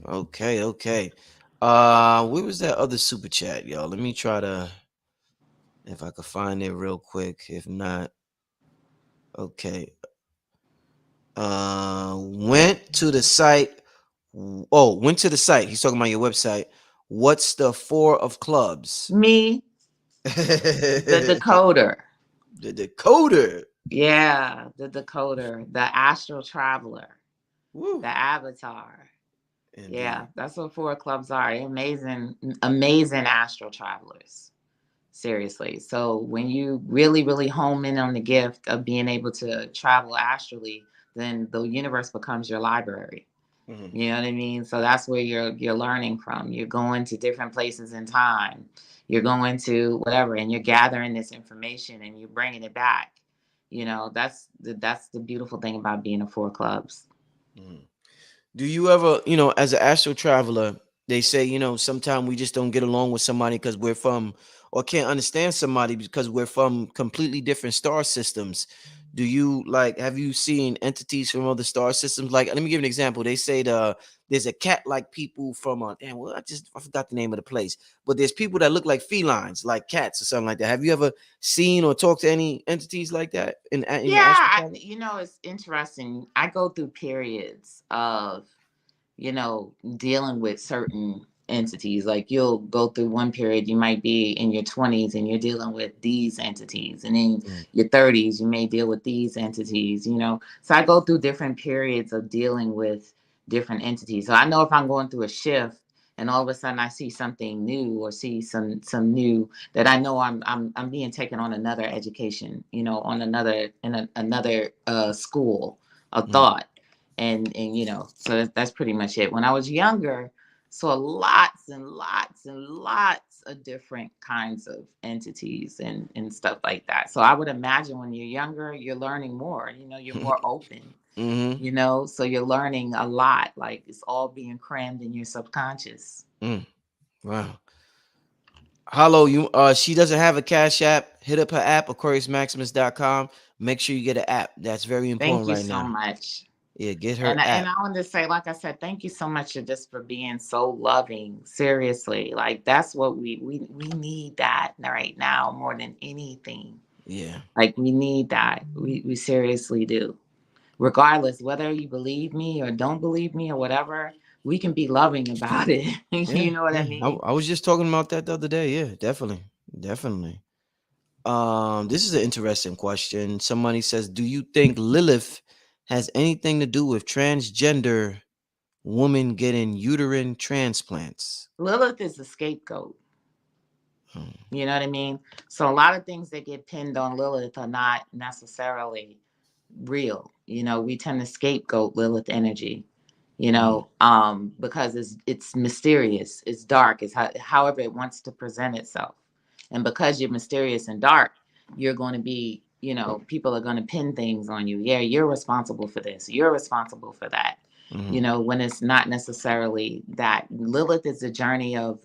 Okay. Where was that other super chat, y'all? Let me try to, if I could find it real quick. If not, okay. Went to the site. Oh, went to the site. He's talking about your website. What's the 4 of clubs?
Me, the decoder.
The decoder.
Yeah, the decoder, the astral traveler,
Woo.
the avatar.
Indeed.
Yeah, that's what 4 clubs are. Amazing, amazing astral travelers. Seriously. So when you really, really home in on the gift of being able to travel astrally, then the universe becomes your library. You know what I mean? So that's where you're learning from. You're going to different places in time. You're going to whatever, and you're gathering this information and you're bringing it back. You know, that's the beautiful thing about being a 4 clubs.
Do you ever, as an astral traveler, they say, sometimes we just don't get along with somebody because we're from, or can't understand somebody because we're from completely different star systems. Do you have you seen entities from other star systems? Like, let me give an example. They say there's a cat-like people from I forgot the name of the place, but there's people that look like felines, like cats or something like that. Have you ever seen or talked to any entities like that in your astral travel?
It's interesting. I go through periods of, dealing with certain entities. Like you'll go through one period, you might be in your 20s and you're dealing with these entities. And in your 30s, you may deal with these entities, So I go through different periods of dealing with different entities. So I know if I'm going through a shift and all of a sudden I see something new or see some new that I know I'm being taken on another education, on another school of thought. And so that's pretty much it. When I was younger, saw lots and lots and lots of different kinds of entities and stuff like that. So I would imagine when you're younger, you're learning more, you're more open, so you're learning a lot, like it's all being crammed in your subconscious.
Wow. Hello, she doesn't have a Cash App. Hit up her app, AquariusMaximus.com. Make sure you get an app. That's very important right now.
Thank you so much.
Yeah, get her
And
app.
I want to say, like I said, thank you so much just for being so loving. Seriously, like that's what we need that right now more than anything.
Yeah,
like we need that. We seriously do. Regardless whether you believe me or don't believe me or whatever, we can be loving about it. You know what I mean?
I was just talking about that the other day. Yeah, definitely. This is an interesting question. Somebody says, do you think Lilith has anything to do with transgender women getting uterine transplants?
Lilith is the scapegoat. You know what I mean? So a lot of things that get pinned on Lilith are not necessarily real. We tend to scapegoat Lilith energy, because it's mysterious, it's dark, it's however it wants to present itself. And because you're mysterious and dark, you're going to be, people are going to pin things on you. Yeah, you're responsible for this. You're responsible for that. When it's not necessarily that. Lilith is a journey of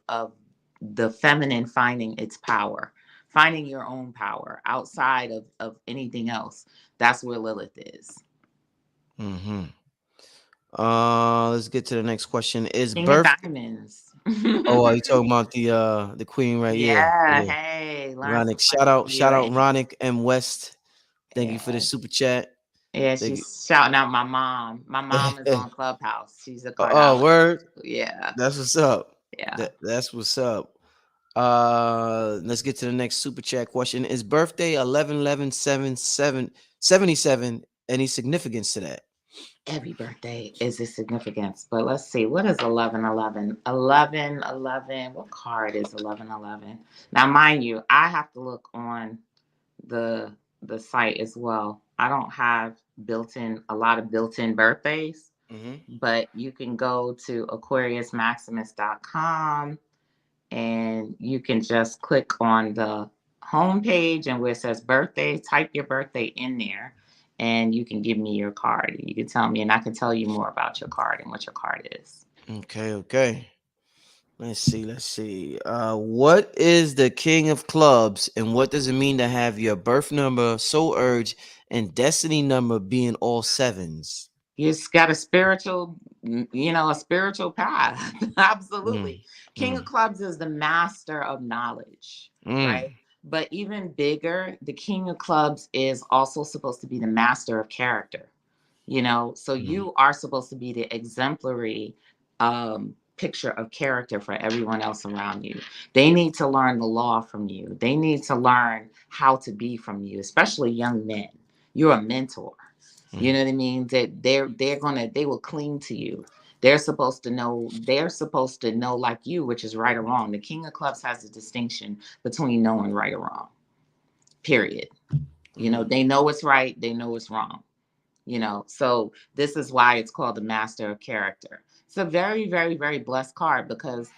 the feminine finding its power, finding your own power outside of anything else. That's where Lilith is.
Let's get to the next question. Is
King
birth
of Diamonds.
Oh, are you talking about the queen right here?
Yeah.
Yeah.
Hey,
Ronick. Shout out Ronick M. West. Thank you for the
Yeah.
super chat.
Yeah,
Thank
she's shouting out my mom. My mom is
you.
on Clubhouse. She's a
Oh,
cardiologist.
word.
Yeah.
That's what's up.
Yeah.
That's what's up. Let's get to the next super chat question. Is birthday 11/11/77 any significance to that?
Every birthday is a significance. But let's see, what is 1111? 1111. What card is 1111? Now, mind you, I have to look on the site as well. I don't have a lot of built-in birthdays, but you can go to aquariusmaximus.com and you can just click on the home page and where it says birthday, type your birthday in there and you can give me your card. You can tell me and I can tell you more about your card and what your card is.
Okay. Let's see. What is the King of Clubs, and what does it mean to have your birth number, soul urge, and destiny number being all sevens?
You just got a spiritual path. Absolutely. King of Clubs is the master of knowledge, right? But even bigger, the King of Clubs is also supposed to be the master of character, so you are supposed to be the exemplary picture of character for everyone else around you. They need to learn the law from you. They need to learn how to be from you, especially young men. You're a mentor. You know what I mean? That they will cling to you. They're supposed to know like you, which is right or wrong. The King of Clubs has a distinction between knowing right or wrong. Period. They know what's right, they know what's wrong. So this is why it's called the Master of Character. It's a very, very, very blessed card because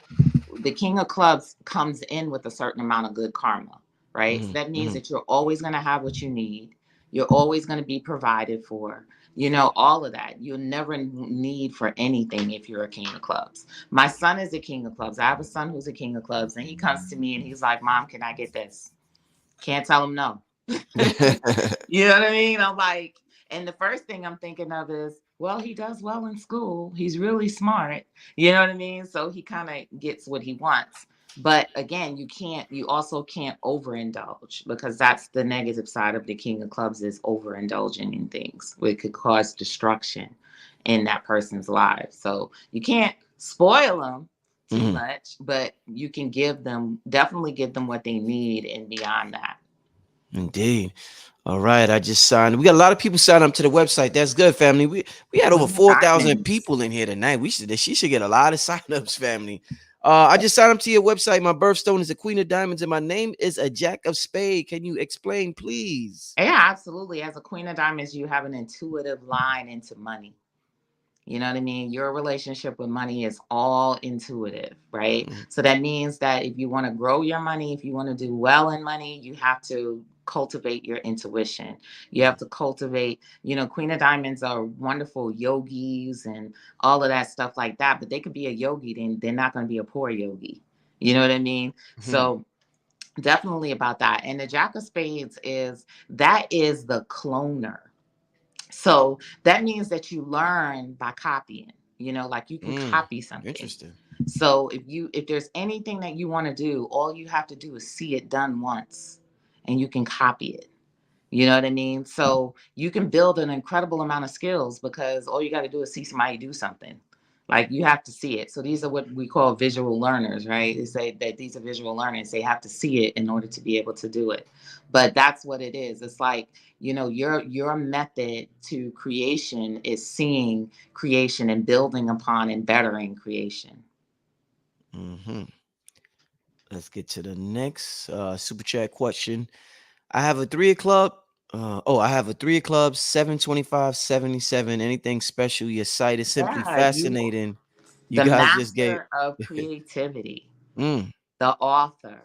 the King of Clubs comes in with a certain amount of good karma, right? So that means that you're always going to have what you need. You're always going to be provided for, all of that. You'll never need for anything if you're a King of Clubs. My son is a King of Clubs. I have a son who's a King of Clubs, and he comes to me and he's like, Mom, can I get this? Can't tell him no. You know what I mean? I'm like, and the first thing I'm thinking of is, well, he does well in school. He's really smart. You know what I mean? So he kind of gets what he wants. But again, you also can't overindulge because that's the negative side of the King of Clubs is overindulging in things. It could cause destruction in that person's life. So you can't spoil them too much, but you can definitely give them what they need and beyond that.
Indeed. All right, I just signed. We got a lot of people signed up to the website. That's good, family. We had over 4,000 people in here tonight. She should get a lot of signups, family. I just signed up to your website. My birthstone is the Queen of Diamonds, and my name is a Jack of Spades. Can you explain, please?
Yeah, absolutely. As a Queen of Diamonds, you have an intuitive line into money. You know what I mean? Your relationship with money is all intuitive, right? So that means that if you want to grow your money, if you want to do well in money, you have to cultivate your intuition. You have to cultivate, Queen of Diamonds are wonderful yogis and all of that stuff like that, but they could be a yogi, then they're not going to be a poor yogi. You know what I mean? So definitely about that. And the Jack of Spades is the cloner. So that means that you learn by copying, like you can copy something.
Interesting.
So if there's anything that you want to do, all you have to do is see it done once and you can copy it. You know what I mean? So you can build an incredible amount of skills because all you got to do is see somebody do something. Like you have to see it. So these are what we call visual learners, right? They say that these are visual learners. They have to see it in order to be able to do it. But that's what it is. It's like, your method to creation is seeing creation and building upon and bettering creation.
Let's get to the next super chat question. I have a 3 o'clock. I have a 3 o'clock, 72577. Anything special? Your site is simply fascinating. You
the
guys
master
just gave
of creativity, the author,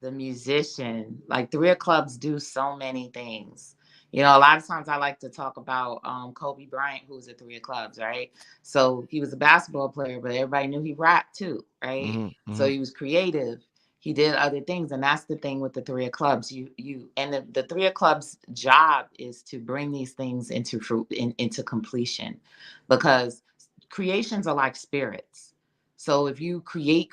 the musician. Like 3 of Clubs do so many things. A lot of times I like to talk about Kobe Bryant, who's a 3 of Clubs, right? So he was a basketball player, but everybody knew he rapped too, right? So he was creative. He did other things, and that's the thing with the 3 of Clubs. The 3 of Clubs' job is to bring these things into completion, because creations are like spirits. So if you create,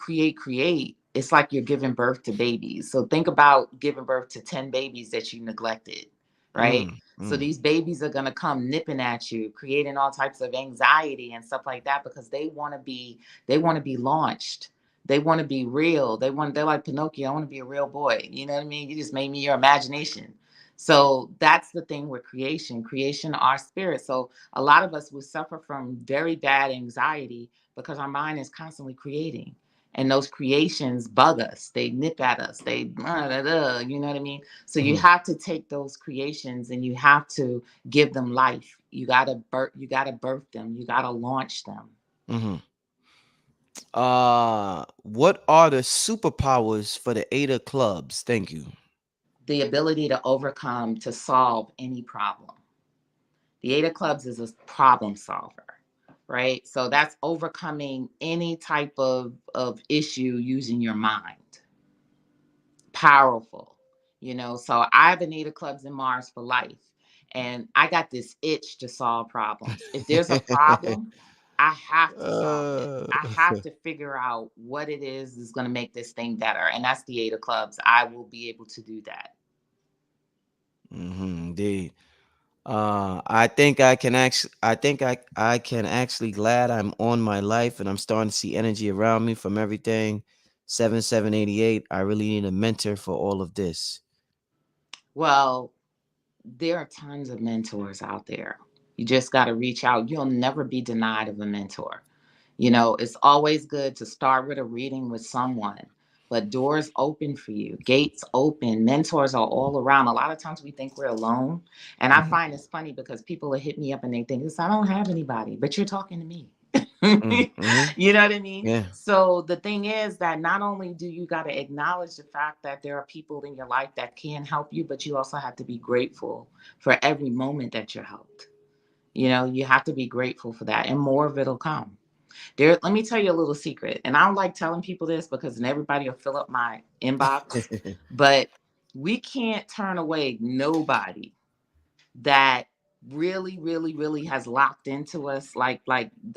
it's like you're giving birth to babies. So think about giving birth to 10 babies that you neglected, right? So these babies are going to come nipping at you, creating all types of anxiety and stuff like that, because they want to be launched. They want to be real. They're like Pinocchio. I want to be a real boy. You know what I mean? You just made me your imagination. So that's the thing with creation, our spirit. So a lot of us will suffer from very bad anxiety because our mind is constantly creating. And those creations bug us. They nip at us. They, you know what I mean? So you have to take those creations and you have to give them life. You gotta birth them. You gotta launch them.
What are the superpowers for the Eight of Clubs? Thank you.
The ability to overcome, to solve any problem. The Eight of Clubs is a problem solver, right? So that's overcoming any type of issue using your mind. Powerful, you know. So I have an Eight of Clubs in Mars for life. And I got this itch to solve problems. If there's a problem, I have to solve it. I have to figure out what it is going to make this thing better. And that's the Eight of Clubs. I will be able to do that.
Indeed. I think I can actually glad I'm on my life and I'm starting to see energy around me from everything. 7788. I really need a mentor for all of this.
Well, there are tons of mentors out there. You just got to reach out. You'll never be denied of a mentor. You know, it's always good to start with a reading with someone, but doors open for you, gates open, mentors are all around. A lot of times we think we're alone. And I find it's funny because people will hit me up and they think, I don't have anybody, but you're talking to me. You know what I mean?
Yeah.
So the thing is that not only do you got to acknowledge the fact that there are people in your life that can help you, but you also have to be grateful for every moment that you're helped. You know, you have to be grateful for that, and more of it'll come. Let me tell you a little secret, and I don't like telling people this because then everybody will fill up my inbox, but we can't turn away nobody that really, really, really has locked into us. Like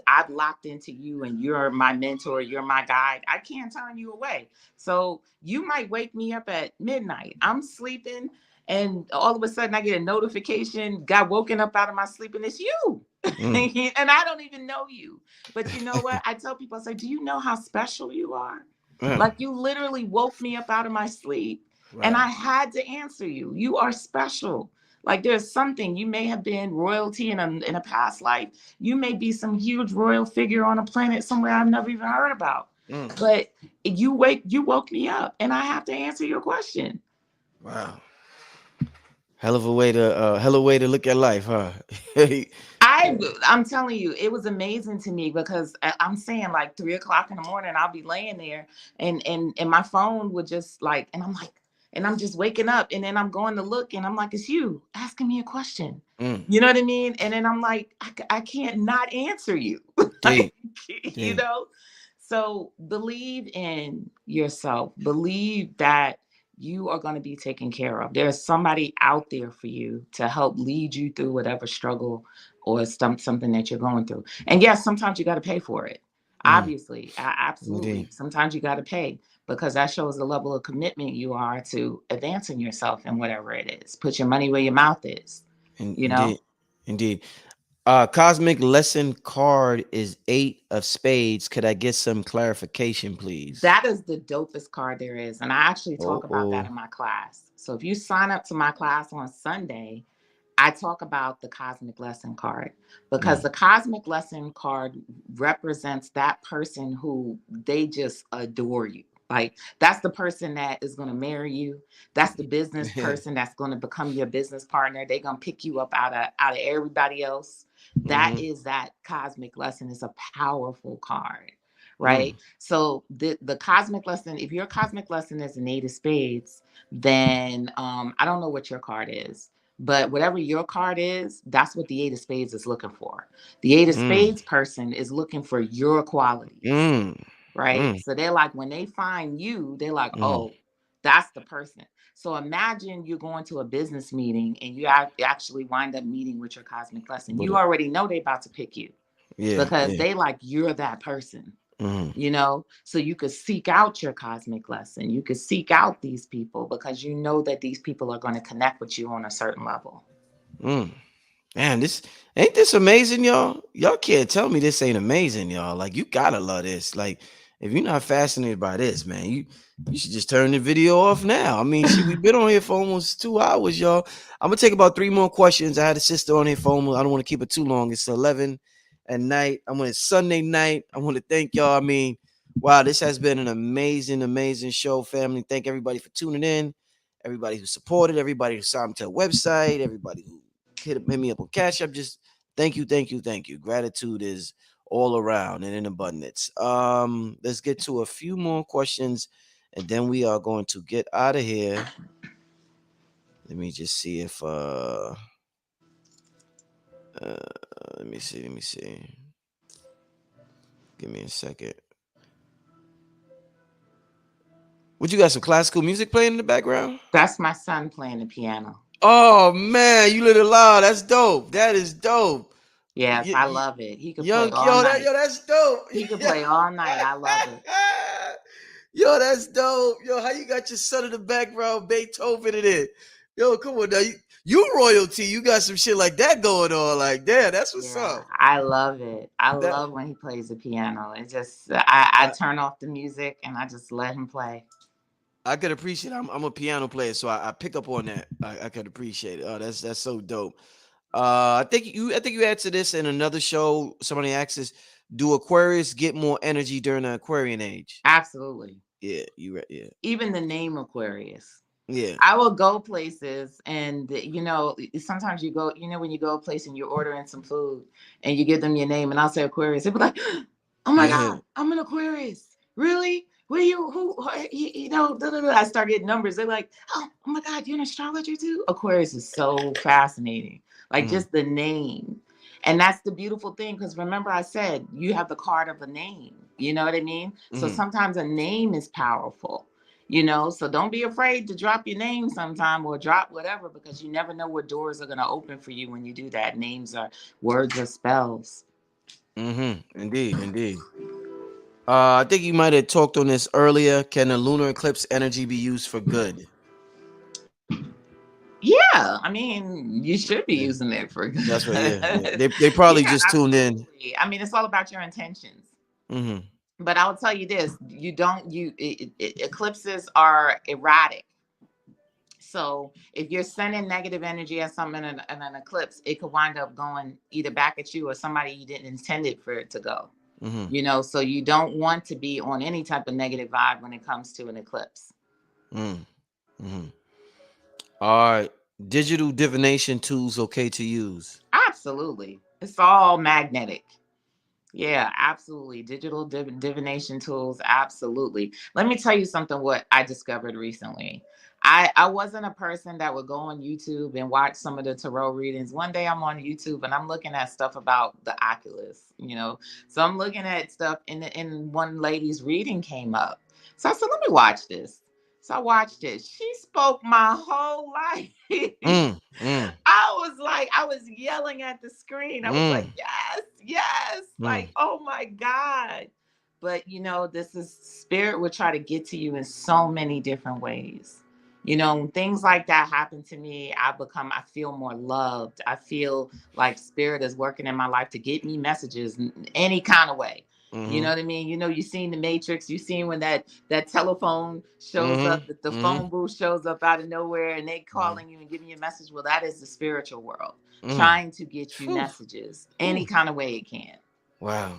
I've locked into you and you're my mentor, you're my guide. I can't turn you away. So you might wake me up at midnight. I'm sleeping and all of a sudden I get a notification, got woken up out of my sleep, and it's you. And I don't even know you. But you know what? I tell people, I say, do you know how special you are? Like you literally woke me up out of my sleep and I had to answer you. You are special. Like there's something, you may have been royalty in a past life. You may be some huge royal figure on a planet somewhere I've never even heard about. But you woke me up and I have to answer your question.
Wow. Hell of a way to look at life, huh?
I'm telling you, it was amazing to me because I'm saying like 3:00 in the morning, I'll be laying there and my phone would just like, and I'm like, and I'm just waking up and then I'm going to look and I'm like, it's you asking me a question. You know what I mean? And then I'm like, I can't not answer you. Like, you know? So believe in yourself. Believe that you are going to be taken care of. There's somebody out there for you to help lead you through whatever struggle or something that you're going through. And yes, sometimes you got to pay for it. Obviously, absolutely.
Indeed.
Sometimes you got to pay because that shows the level of commitment you are to advancing yourself in whatever it is. Put your money where your mouth is. You know?
Indeed. Cosmic lesson card is 8 of spades. Could I get some clarification, please?
That is the dopest card there is. And I actually talk about that in my class. So if you sign up to my class on Sunday, I talk about the cosmic lesson card because the cosmic lesson card represents that person who they just adore you. Like that's the person that is going to marry you. That's the business person that's going to become your business partner. They're going to pick you up out of everybody else. That is that cosmic lesson. Is a powerful card, right? So the cosmic lesson, if your cosmic lesson is an 8 of spades, then I don't know what your card is. But whatever your card is, that's what the 8 of spades is looking for. The 8 of spades person is looking for your qualities, right? So they're like, when they find you, they're like, oh, that's the person. So imagine you're going to a business meeting and you actually wind up meeting with your cosmic lesson. You already know they're about to pick you because they like, you're that person. You know, so you could seek out your cosmic lesson. You could seek out these people because you know that these people are going to connect with you on a certain level.
Man, this amazing, y'all. Y'all can't tell me this ain't amazing, y'all. Like you gotta love this. Like if you're not fascinated by this, man, you should just turn the video off now. I mean, shit, we've been on here for almost 2 hours, y'all. I'm gonna take about 3 more questions. I had a sister on here for almost, I don't want to keep it too long. It's 11 at night. It's Sunday night. I want to thank y'all. I mean, wow, this has been an amazing show, family. Thank everybody for tuning in. Everybody who supported, everybody who signed to a website, everybody who hit me up on Cash App. Just thank you. Gratitude is all around and in abundance. Let's get to a few more questions, and then we are going to get out of here. Let me just see if let me see. Give me a second. What, you got some classical music playing in the background?
That's my son playing the piano.
Oh man, you lit it loud. That's dope. That is dope.
Yes, I love it. He could play all night.
That's dope.
He could play all night. I love it.
Yo, that's dope. Yo, how you got your son in the background, Beethoven in it? Yo, come on now. You royalty. You got some shit like that going on. Like, damn, that's what's up.
I love it. I love when he plays the piano. It's just I turn off the music and I just let him play.
I could appreciate it. I'm a piano player, so I pick up on that. I could appreciate it. Oh, that's so dope. I think you answered this in another show. Somebody asked us, do Aquarius get more energy during the Aquarian age?
Absolutely.
Yeah, you right. Yeah.
Even the name Aquarius.
Yeah.
I will go places and, sometimes you go, when you go a place and you're ordering some food and you give them your name and I'll say Aquarius. They'll be like, oh my God, I'm an Aquarius. Really? I start getting numbers. They're like, oh my God, you're an astrologer too? Aquarius is so fascinating. Like just the name. And that's the beautiful thing, because remember I said you have the card of a name. You know what I mean? So sometimes a name is powerful, so don't be afraid to drop your name sometime or drop whatever, because you never know what doors are going to open for you when you do that. Names are words or spells.
Indeed. I think you might have talked on this earlier. Can the lunar eclipse energy be used for good?
Yeah, I mean, you should be using it for good.
That's what. They probably just tuned in.
I mean, it's all about your intentions. But I'll tell you this: eclipses are erratic. So if you're sending negative energy at something in an eclipse, it could wind up going either back at you or somebody you didn't intend it for it to go. So you don't want to be on any type of negative vibe when it comes to an eclipse.
All right. Digital divination tools okay to use?
Absolutely. It's all magnetic. Yeah, absolutely. Digital divination tools. Absolutely. Let me tell you something, what I discovered recently. I wasn't a person that would go on YouTube and watch some of the tarot readings. One day I'm on YouTube and I'm looking at stuff about the Oculus, So I'm looking at stuff and one lady's reading came up. So I said, let me watch this. So I watched it. She spoke my whole life. I was yelling at the screen. I was like, yes. Like, oh my God. But this is spirit will try to get to you in so many different ways. Things like that happen to me. I feel more loved. I feel like spirit is working in my life to get me messages in any kind of way. You know what I mean? You've seen the Matrix. You've seen when that telephone shows up, that the phone booth shows up out of nowhere and they calling you and giving you a message. Well, that is the spiritual world trying to get you messages any kind of way it can.
Wow.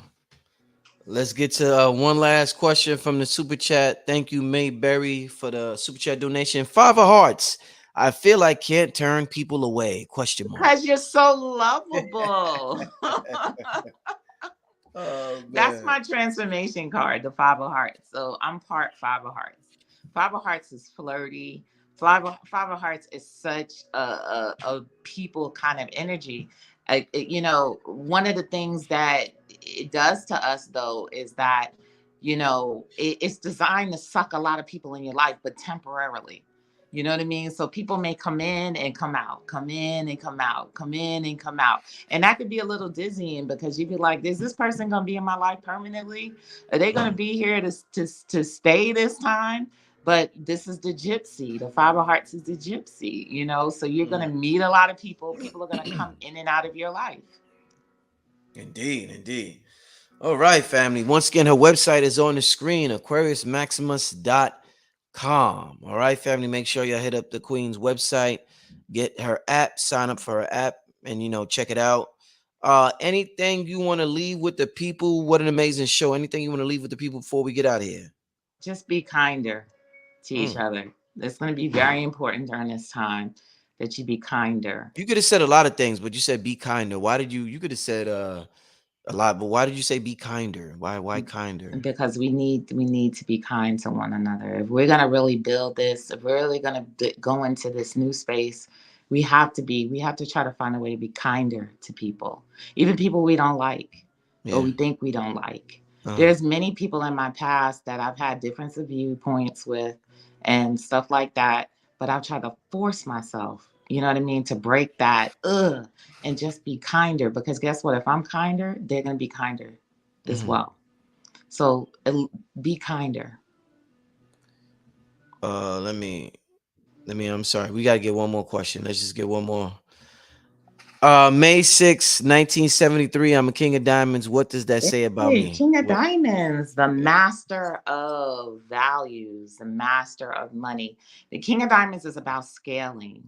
Let's get to one last question from the super chat. Thank you, Mayberry, for the super chat donation. 5 of hearts. I feel I can't turn people away. Question mark.
Because you're so lovable.
Oh,
that's my transformation card, the 5 of hearts. So I'm part 5 of hearts. 5 of hearts is flirty. 5 of hearts is such a people kind of energy. One of the things that it does to us though is that it's designed to suck a lot of people in your life, but temporarily. You know what I mean? So people may come in and come out, come in and come out, come in and come out. And that could be a little dizzying because you'd be like, is this person going to be in my life permanently? Are they going to be here to stay this time? But this is the gypsy. The 5 of hearts is the gypsy, so you're going to meet a lot of people. People are going to come in and out of your life.
Indeed. All right, family. Once again, her website is on the screen, aquariusmaximus.com. All right, family. Make sure you hit up the Queen's website, get her app, sign up for her app, and check it out. Anything you want to leave with the people? What an amazing show. Anything you want to leave with the people before we get out of here?
Just be kinder to each
Mm.
other. It's going to be very important during this time that you be kinder.
You could have said a lot of things, but you said be kinder. Why did you could have said a lot, but why did you say be kinder? Why kinder?
Because we need to be kind to one another. If we're going to really build this, if we're really going to go into this new space, we have to try to find a way to be kinder to people, even people we don't like or
Yeah.
we think we don't like.
Uh,
There's many people in my past that I've had difference of viewpoints with and stuff like that, but I've tried to force myself, you know what I mean, to break that and just be kinder, because guess what, if I'm kinder, they're going to be kinder as
mhm.
well. So be kinder.
Let me I'm sorry. We gotta get one more question. Let's just get one more. May 6, 1973. I'm a king of diamonds. What does that say about
Hey,
me?
King of
What?
Diamonds, the master of values, the master of money. The King of Diamonds is about scaling,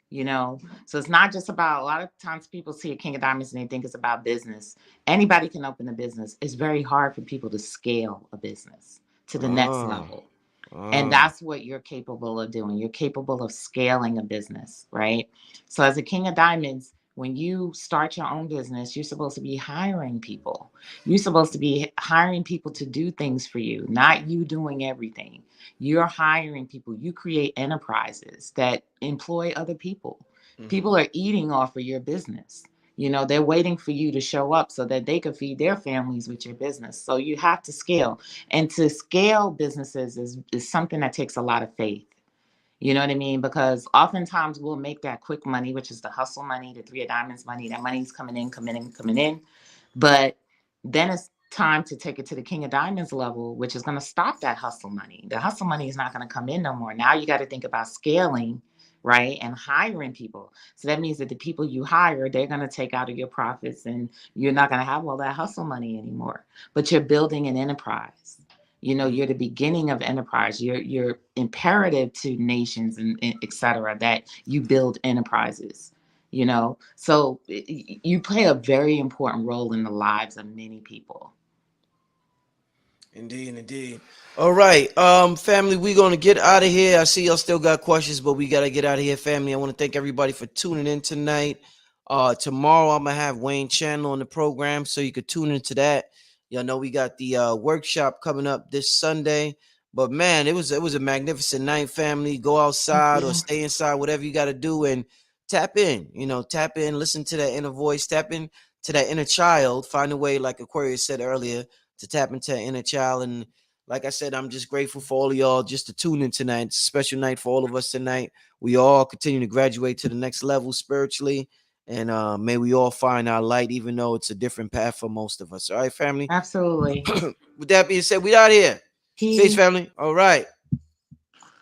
you know? So it's not just about, a lot of times people see a King of Diamonds and they think it's about business. Anybody can open a business. It's very hard for people to scale a business to the next
Oh,
level. And
oh.
that's what you're capable of doing. You're capable of scaling a business, right? So, as a King of Diamonds, when you start your own business, you're supposed to be hiring people. You're supposed to be hiring people to do things for you, not you doing everything. You're hiring people. You create enterprises that employ other people.
Mhm.
People are eating off of your business. You know, they're waiting for you to show up so that they can feed their families with your business. So you have to scale. And to scale businesses is something that takes a lot of faith. You know what I mean? Because oftentimes we'll make that quick money, which is the hustle money, the three of diamonds money. That money's coming in, coming in, coming in. But then it's time to take it to the king of diamonds level, which is going to stop that hustle money. The hustle money is not going to come in no more. Now you got to think about scaling, right? And hiring people. So that means that the people you hire, they're going to take out of your profits and you're not going to have all that hustle money anymore. But you're building an enterprise. You know, you're the beginning of enterprise. You're imperative to nations and et cetera, that you build enterprises, you know. So you play a very important role in the lives of many people.
Indeed, indeed. All right, family, we're gonna get out of here. I see y'all still got questions, but we gotta get out of here, family. I want to thank everybody for tuning in tonight. Tomorrow I'm gonna have Wayne Chandler on the program, so you could tune into that. Y'all know we got the workshop coming up this Sunday. But man, it was a magnificent night, family. Go outside or
Yeah,
stay inside, whatever you gotta do, and tap in. Tap in, listen to that inner voice, tap in to that inner child. Find a way, like Aquarius said earlier, to tap into an inner child. And like I said, I'm just grateful for all of y'all just to tune in tonight. It's a special night for all of us tonight. We all continue to graduate to the next level spiritually. And may we all find our light, even though it's a different path for most of us. All right, family.
absolutely.
With that being said, we out here. Peace,
Peace.
family. All right.